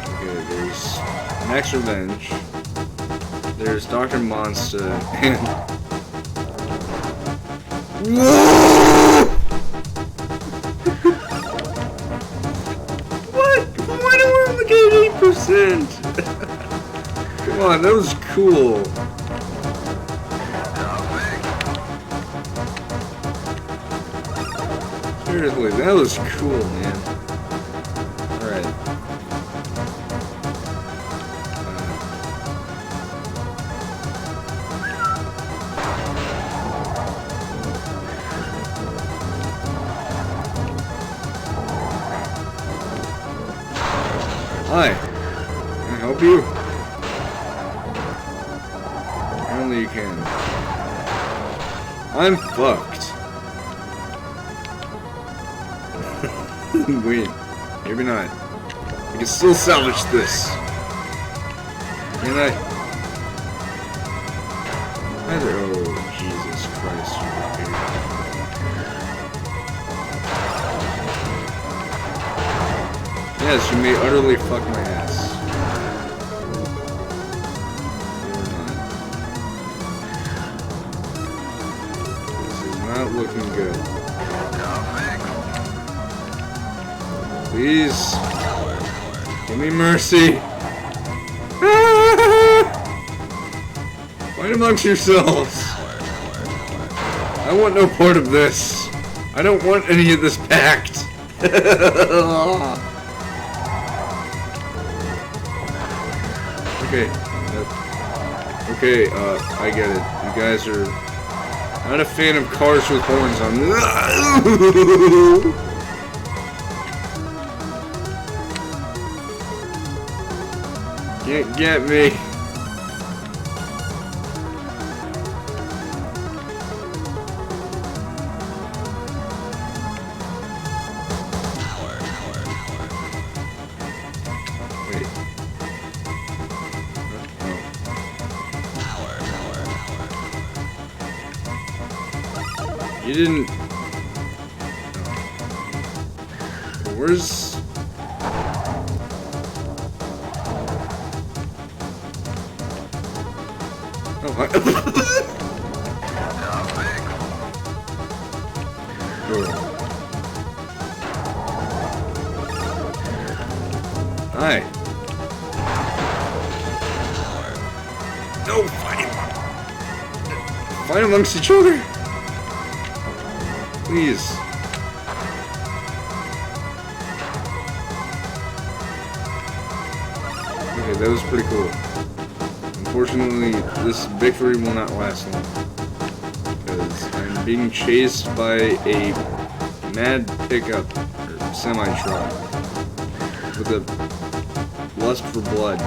Okay, there's Max Revenge. There's Dr. Monster and what? Why do I only get 8%? Come on, that was cool. Seriously, that was cool, man. Alright. Hi. Can I help you? Apparently you can. I'm fucked. Wait, maybe not. We can still salvage this. Can I? Either. Oh, Jesus Christ. Yes, you may utterly fuck my ass. This is not looking good. Please, give me mercy. Fight amongst yourselves. I want no part of this. I don't want any of this pact. Okay. Okay, I get it. You guys are not a fan of cars with horns on them. Can't get me. Wait. You didn't. Where's? Oh, hi. No fighting. Fight amongst each other. Please. Okay, that was pretty cool. Unfortunately, this victory will not last long, because I'm being chased by a mad pickup, or semi-truck, with a lust for blood.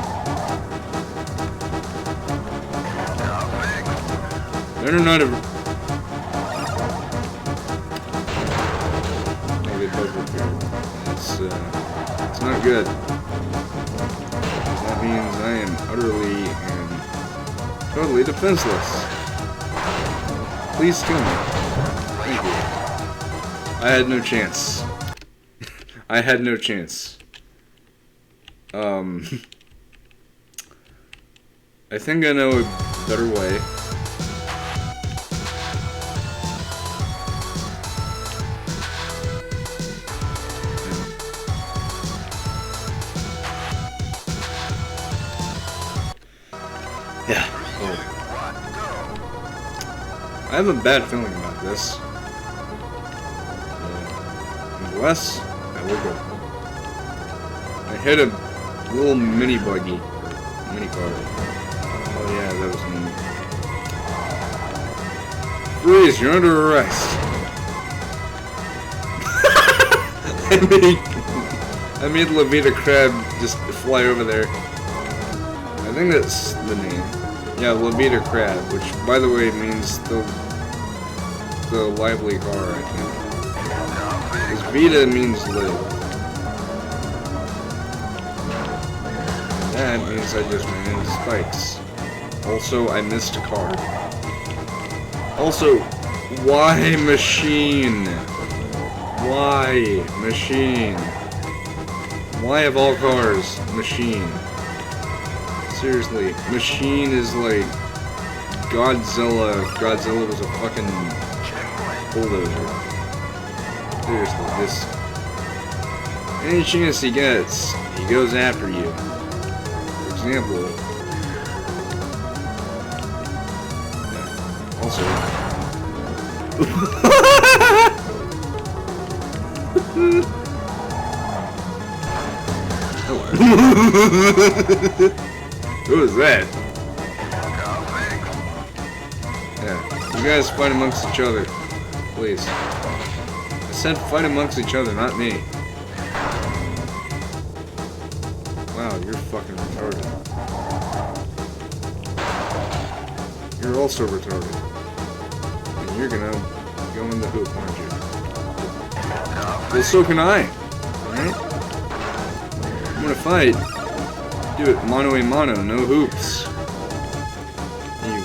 Better not have... Oh, they both repaired. It's not good. That means I am utterly and totally defenseless. Please kill me. Thank you. I had no chance. I had no chance. I think I know a better way. Yeah. Oh. I have a bad feeling about this. Unless I will go. I hit a little mini buggy. Mini car. Oh yeah, that was me. Freeze, you're under arrest. I made Levita Crab just fly over there. I think that's the name. Yeah, Levita Crab, which, by the way, means the lively car, I think. Because Vita means live. That means I just ran into spikes. Also, I missed a car. Also, why machine? Why machine? Why of all cars, machine? Seriously, machine is like Godzilla. If Godzilla was a fucking bulldozer. Seriously, just any chance he gets, he goes after you. For example, yeah, also, who was that? Yeah, you guys fight amongst each other, please. I said fight amongst each other, not me. Wow, you're fucking retarded. You're also retarded. And you're gonna go in the hoop, aren't you? Well, so can I. Alright? I'm gonna fight. Do it mano a mano, no hoops. You.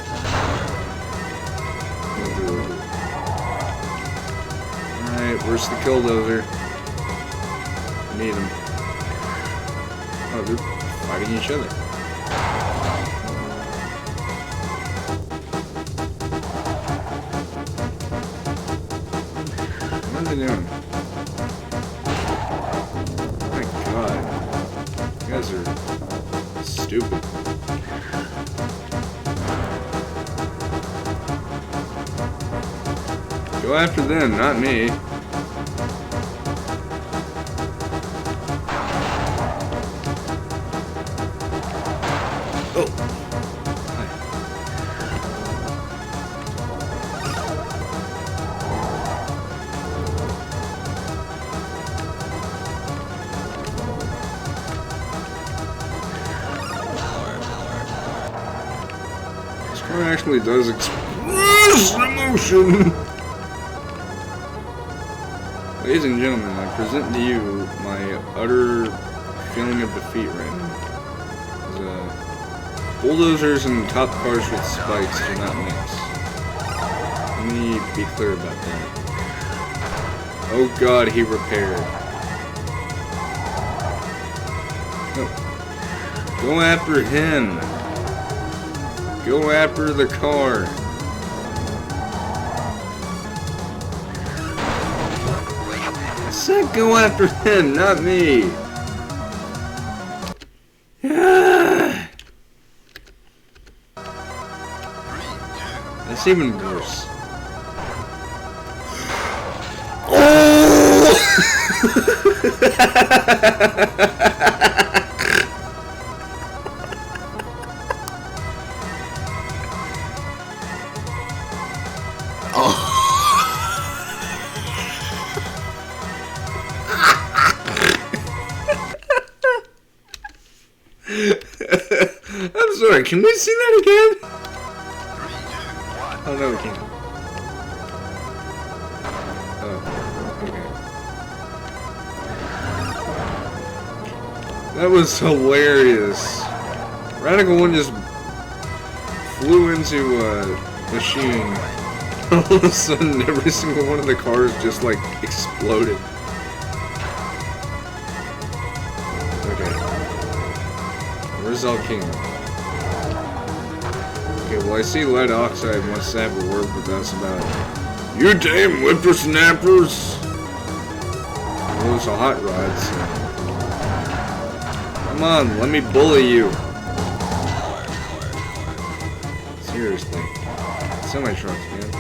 Alright, where's the killdozer? I need him. Oh, they're fighting each other. What are they doing? My god. You guys are stupid. Go after them, not me. Oh. Hi. This car actually does express emotion. Ladies and gentlemen, I present to you my utter feeling of defeat right now. Bulldozers and cop cars with spikes do not mix. Let me be clear about that. Oh god, he repaired. No. Go after him. Go after the car. I said go after him, not me. That's even worse. Oh! I'm sorry, can we see that again? Oh no, we can't. Oh, okay. That was hilarious. Radical 1 just flew into a machine. All of a sudden, every single one of the cars just like exploded. Okay. Where's El King? Okay, well I see lead oxide wants to have a word with us about you damn whippersnappers! Those are hot rods. So. Come on, let me bully you. Seriously. Semi-trucks, man.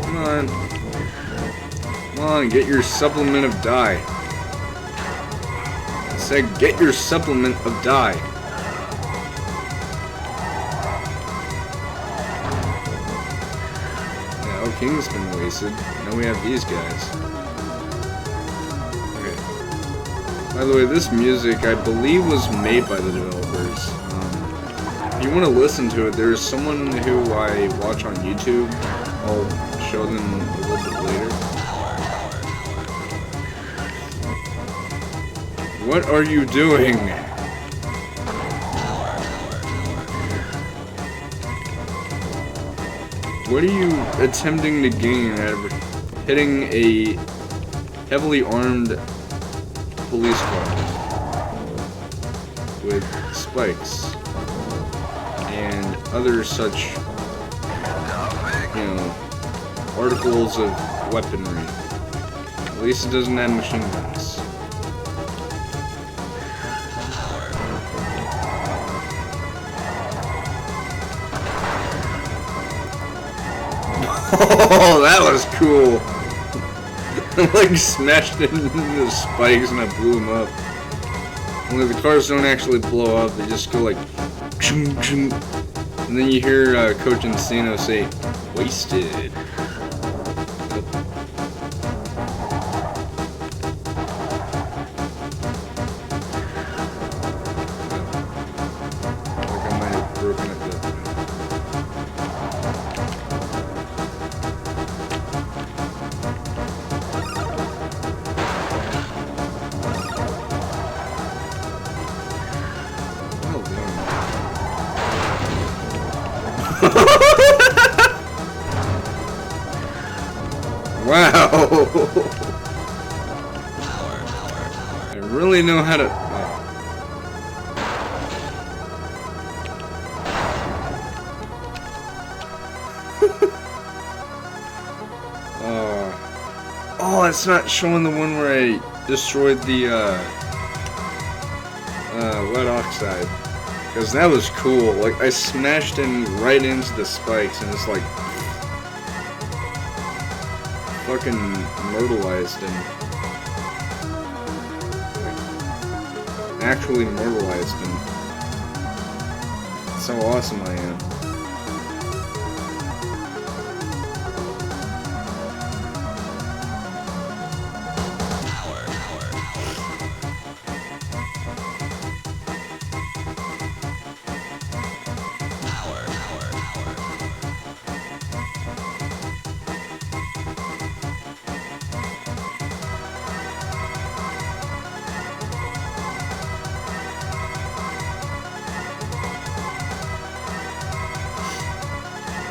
Come on. Come on, get your supplement of dye. I said get your supplement of dye. Yeah, El King's been wasted. Now we have these guys. Okay. By the way, this music, I believe, was made by the developers. If you want to listen to it, there's someone who I watch on YouTube. I'll show them a little bit later. What are you doing? What are you attempting to gain out of hitting a heavily armed police car with spikes and other such, you know, articles of weaponry? At least it doesn't have machine guns. Oh, that was cool. I like smashed into the spikes and I blew them up. Only the cars don't actually blow up, they just go like chung, chung. And then you hear Coach Encino say, "Wasted." Like I might have broken it there. Wow! I really know how to. Oh, it's not showing the one where I destroyed the lead oxide. Because that was cool. Like, I smashed him right into the spikes and it's like fucking myrtleized him. Like, actually myrtleized him. That's how awesome I am.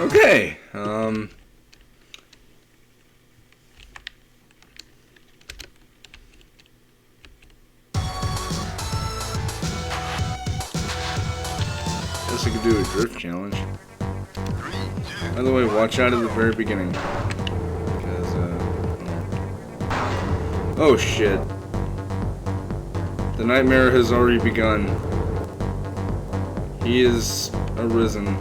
Okay, guess I could do a drift challenge. By the way, watch out at the very beginning. Because, oh shit. The nightmare has already begun. He is arisen.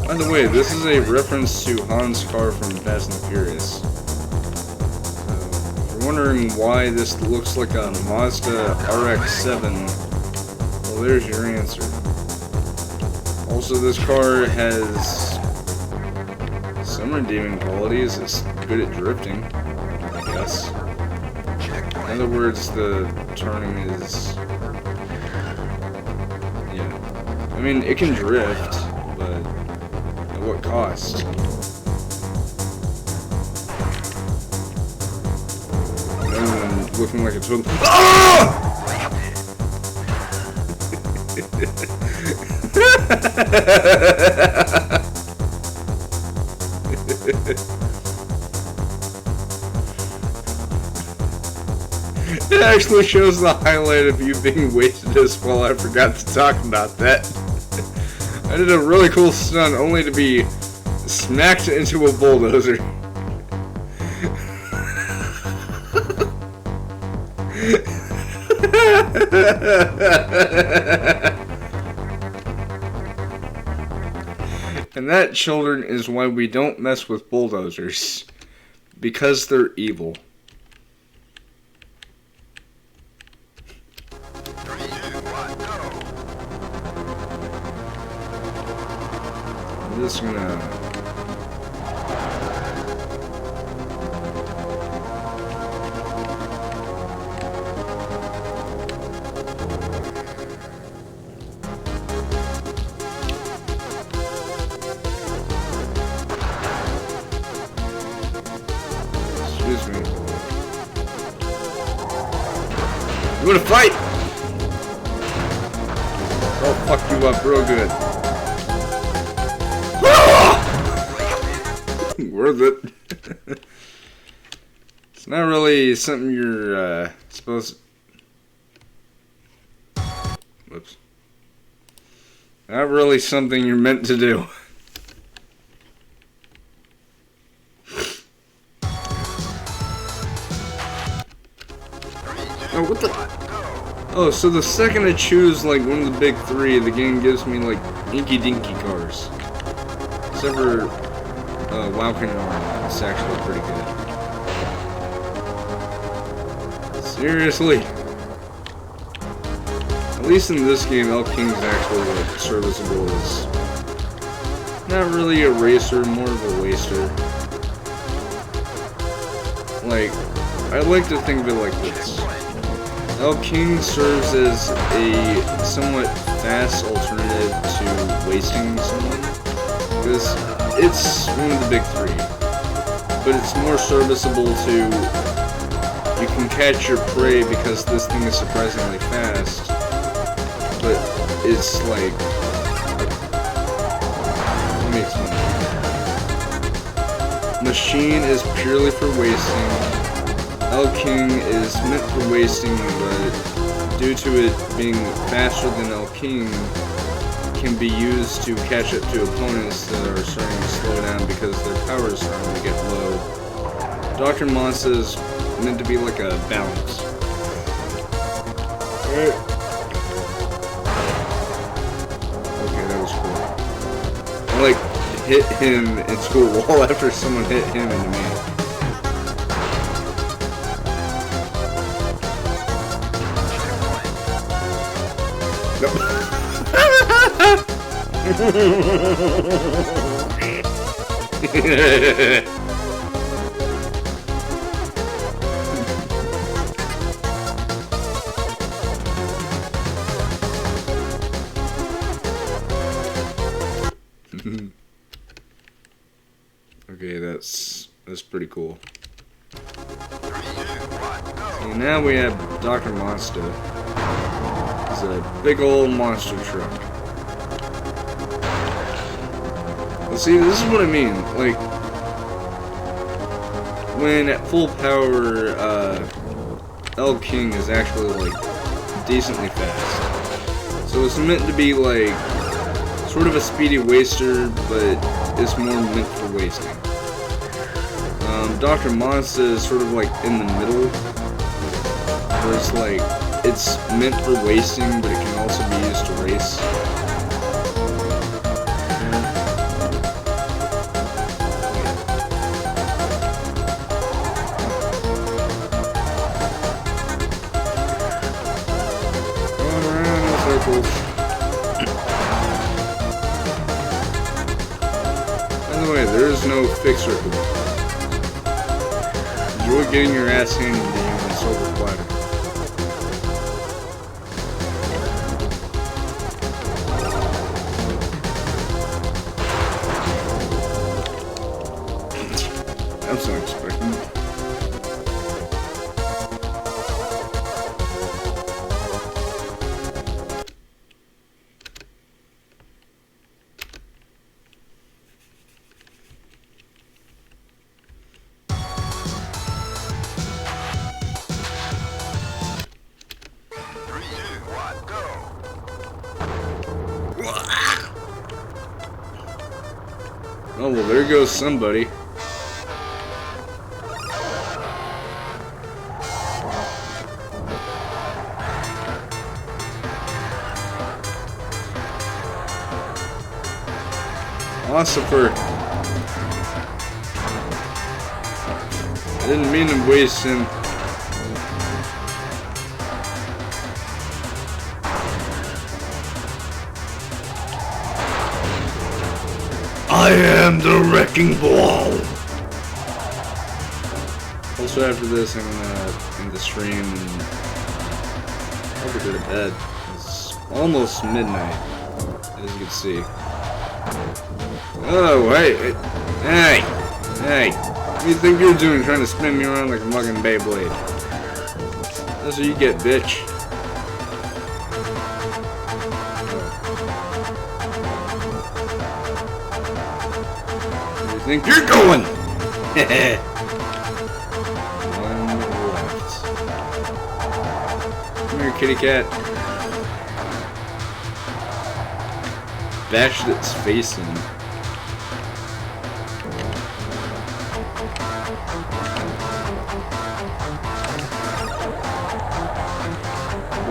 By the way, this is a reference to Han's car from Fast and the Furious. So, if you're wondering why this looks like a Mazda RX-7, well, there's your answer. Also, this car has some redeeming qualities. It's good at drifting, I guess. In other words, the turning is... yeah. I mean, it can drift, but... at what cost? And looking like a total. Ah! It actually shows the highlight of you being wasted as well. I forgot to talk about that. I did a really cool stunt only to be smacked into a bulldozer. And that, children, is why we don't mess with bulldozers. Because they're evil. 3, 2, 1, go! I'm just gonna... gonna fight! I'll fuck you up real good. Worth it. It's not really something you're supposed. Whoops. Not really something you're meant to do. Oh, what the? Oh, so the second I choose like one of the big three, the game gives me like Inky Dinky cars. Except for WoW Canyon, it's actually pretty good. Seriously. At least in this game, El King's actually like serviceable as not really a racer, more of a waster. Like, I like to think of it like this. El King serves as a somewhat fast alternative to wasting someone, because it's one of the big three, but it's more serviceable to, you can catch your prey because this thing is surprisingly fast, but it's like, let me explain. Machine is purely for wasting. El King is meant for wasting, but due to it being faster than El King, can be used to catch up to opponents that are starting to slow down because their power is starting to get low. Dr. Monster is meant to be like a balance. Okay, that was cool. I like hit him into a wall after someone hit him into me. Nope. Okay, that's pretty cool. So now we have Dr. Monster. It's a big old monster truck. Well, see, this is what I mean. Like, when at full power, El King is actually like decently fast. So it's meant to be like sort of a speedy waster, but it's more meant for wasting. Dr. Monster is sort of like in the middle, where it's like, it's meant for wasting, but it can also be used to race. Going around in circles. By the way, there is no fixed circle. Enjoy getting your ass handed to you on a silver platter. That's unexpected. Oh, well, there goes somebody. Ossifer. I didn't mean to waste him. I am the wrecking ball. Also, after this, I'm gonna end the stream and probably go to bed. It's almost midnight, as you can see. Oh, hey, hey, hey! What do you think you're doing, trying to spin me around like a fucking Beyblade? That's what you get, bitch. Where do you think you're going? One left. Come here, kitty cat. Bashed its face in.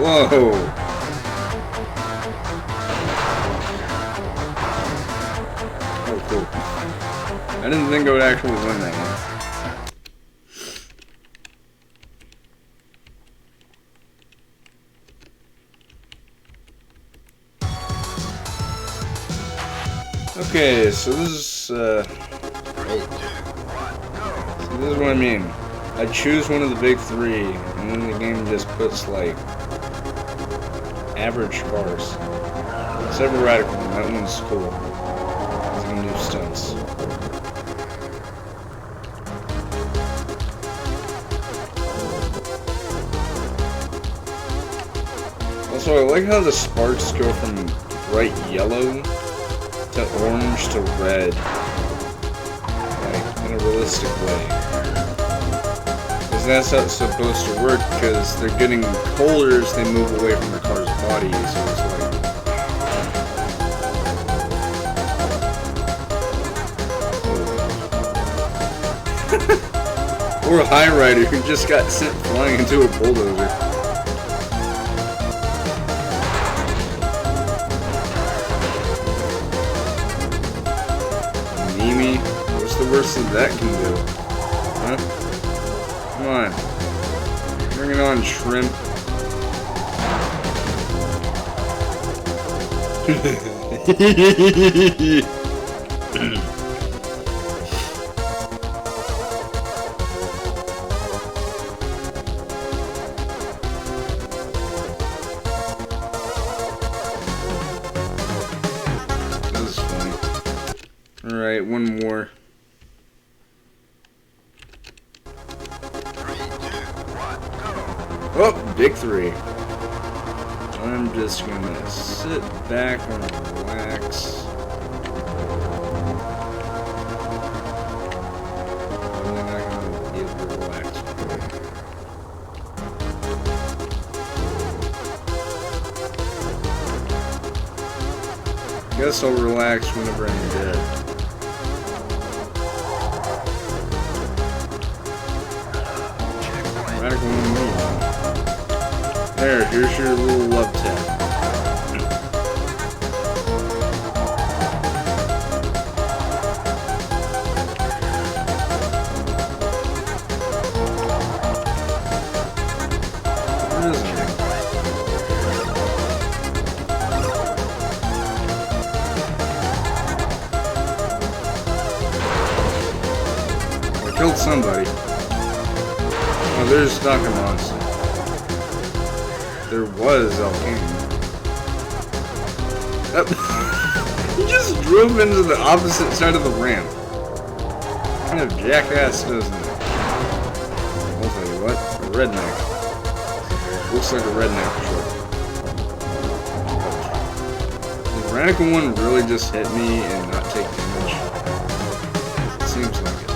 Whoa! Oh, cool. I didn't think I would actually win that one. Okay, so this is what I mean. I choose one of the big three, and then the game just puts like average bars. Except for Radical, that one's cool. It's gonna do stunts. Also, I like how the sparks go from bright yellow to orange to red, like in a realistic way. Because that's how it's supposed to work, because they're getting colder as they move away from the car's body, so it's like... Or a high rider who just got sent flying into a bulldozer. Mimi, what's the worst that that can do? Huh? Come on. Bring it on, shrimp. That was funny. Alright, one more. 3, 2, 1, go. Oh, big three. I'm just gonna sit back and relax. I'm not gonna be able to relax. Guess I'll relax whenever I'm dead. Radical one move. There, here's your little love tap. Where is it? I killed somebody. Oh, there's Dr. Monster. There was Alkane. He just drove into the opposite side of the ramp. What kind of jackass does that? I'll tell you what, a redneck. Looks like a redneck truck. Did Radical one really just hit me and not take damage? It seems like it.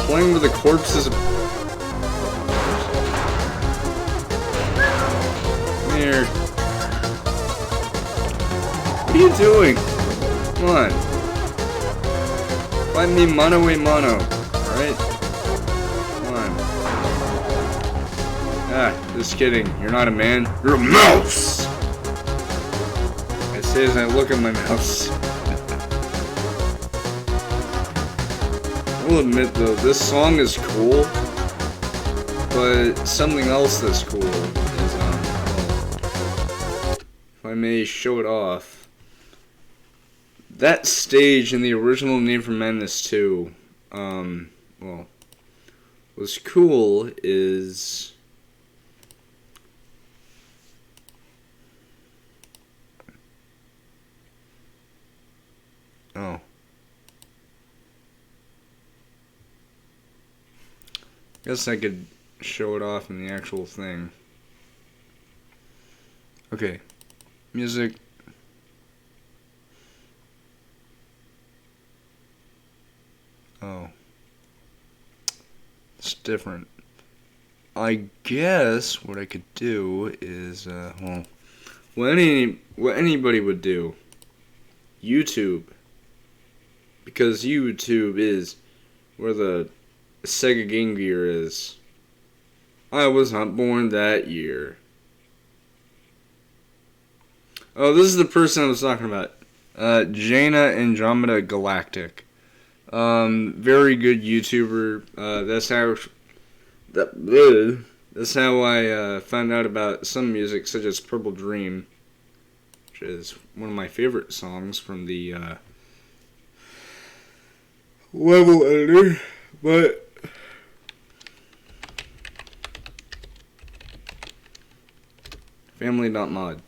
Playing with the corpses of... Come here. What are you doing? Come on. Fight me mano a mano. Alright? Come on. Ah, just kidding. You're not a man. You're a mouse! I say as I look at my mouse. I'll admit though, this song is cool, but something else that's cool is, if I may show it off, that stage in the original Name for Madness 2, well, what's cool is, oh. Guess I could show it off in the actual thing. Okay. Music. Oh. It's different. I guess what I could do is, what anybody would do. YouTube. Because YouTube is where the Sega Game Gear is. I was not born that year. Oh, this is the person I was talking about. Jaina Andromeda Galactic. Very good YouTuber. That's how I found out about some music, such as Purple Dream, which is one of my favorite songs from the level editor. But Family.mod.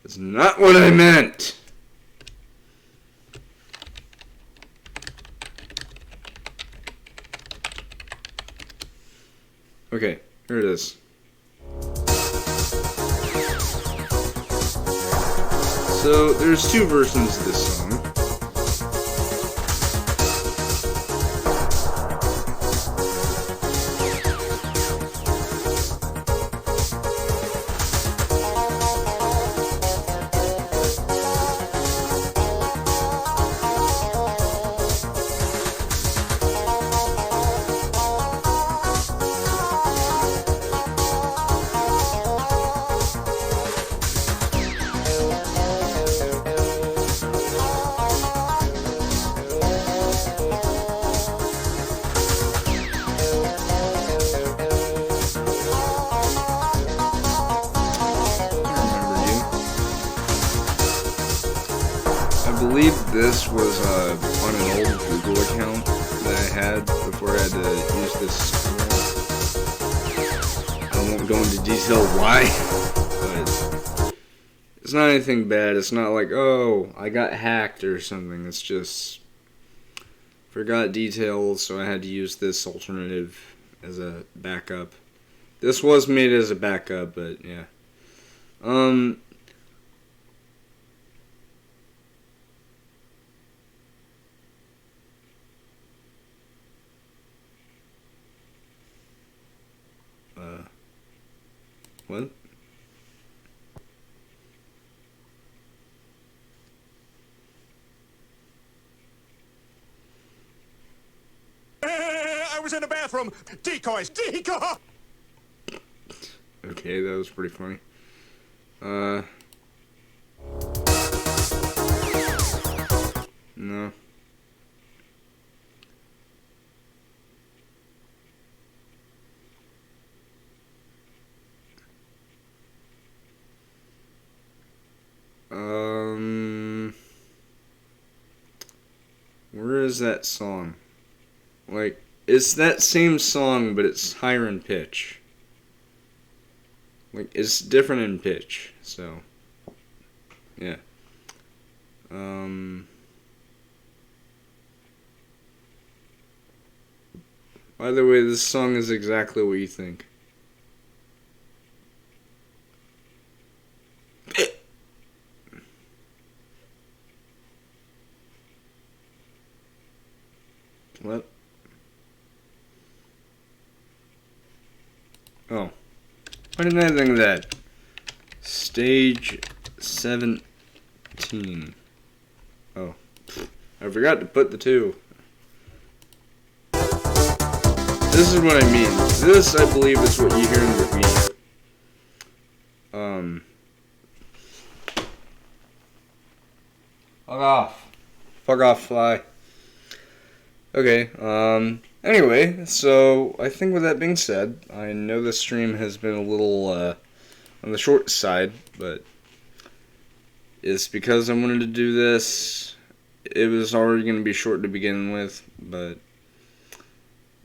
That's not what I meant. Okay, here it is. So, there's two versions of this song. I believe this was on an old Google account that I had before I had to use this. I won't go into detail why, but it's not anything bad. It's not like, oh, I got hacked or something. It's just forgot details, so I had to use this alternative as a backup. This was made as a backup, but yeah. What? I was in the bathroom. Decoys. Decoy. Okay, that was pretty funny. No. Where is that song? Like, it's that same song, but it's higher in pitch. Like, it's different in pitch, so. Yeah. By the way, this song is exactly what you think. What? Oh. Why didn't I think of that? Stage 17. Oh. I forgot to put the 2. This is what I mean. This, I believe, is what you hear in the beat. Fuck off. Fuck off, fly. Okay, anyway, so I think with that being said, I know this stream has been a little, on the short side, but it's because I wanted to do this. It was already going to be short to begin with, but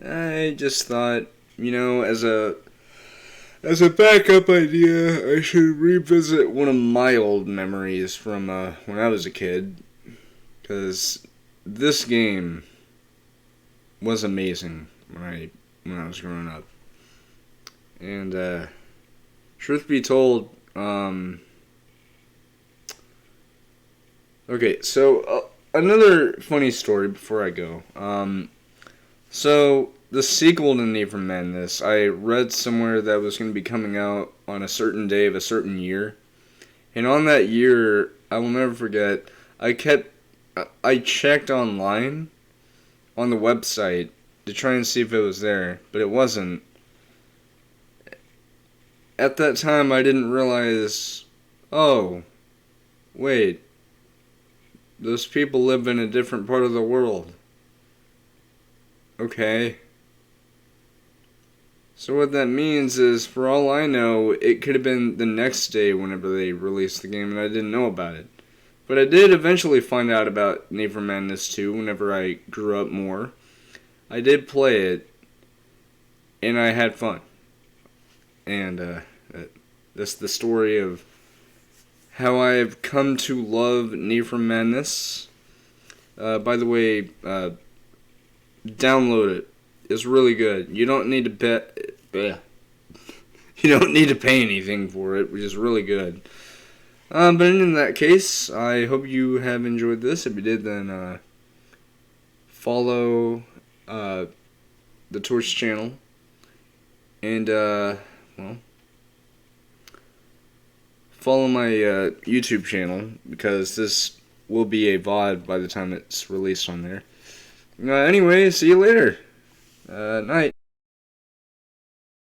I just thought, you know, as a backup idea, I should revisit one of my old memories from, when I was a kid, because this game was amazing when I was growing up. And truth be told, okay, so another funny story before I go. So the sequel to Need for Madness, I read somewhere that was going to be coming out on a certain day of a certain year. And on that year, I will never forget, I checked online on the website to try and see if it was there, but it wasn't. At that time, I didn't realize, oh, wait, those people live in a different part of the world. Okay. So what that means is, for all I know, it could have been the next day whenever they released the game and I didn't know about it. But I did eventually find out about Need for Madness 2 whenever I grew up more. I did play it, and I had fun. And that's the story of how I've come to love Need for Madness. By the way, download it. It's really good. You don't need to You don't need to pay anything for it, which is really good. But in that case, I hope you have enjoyed this. If you did, then follow the Torch channel. And, follow my YouTube channel, because this will be a VOD by the time it's released on there. Anyway, see you later. Night.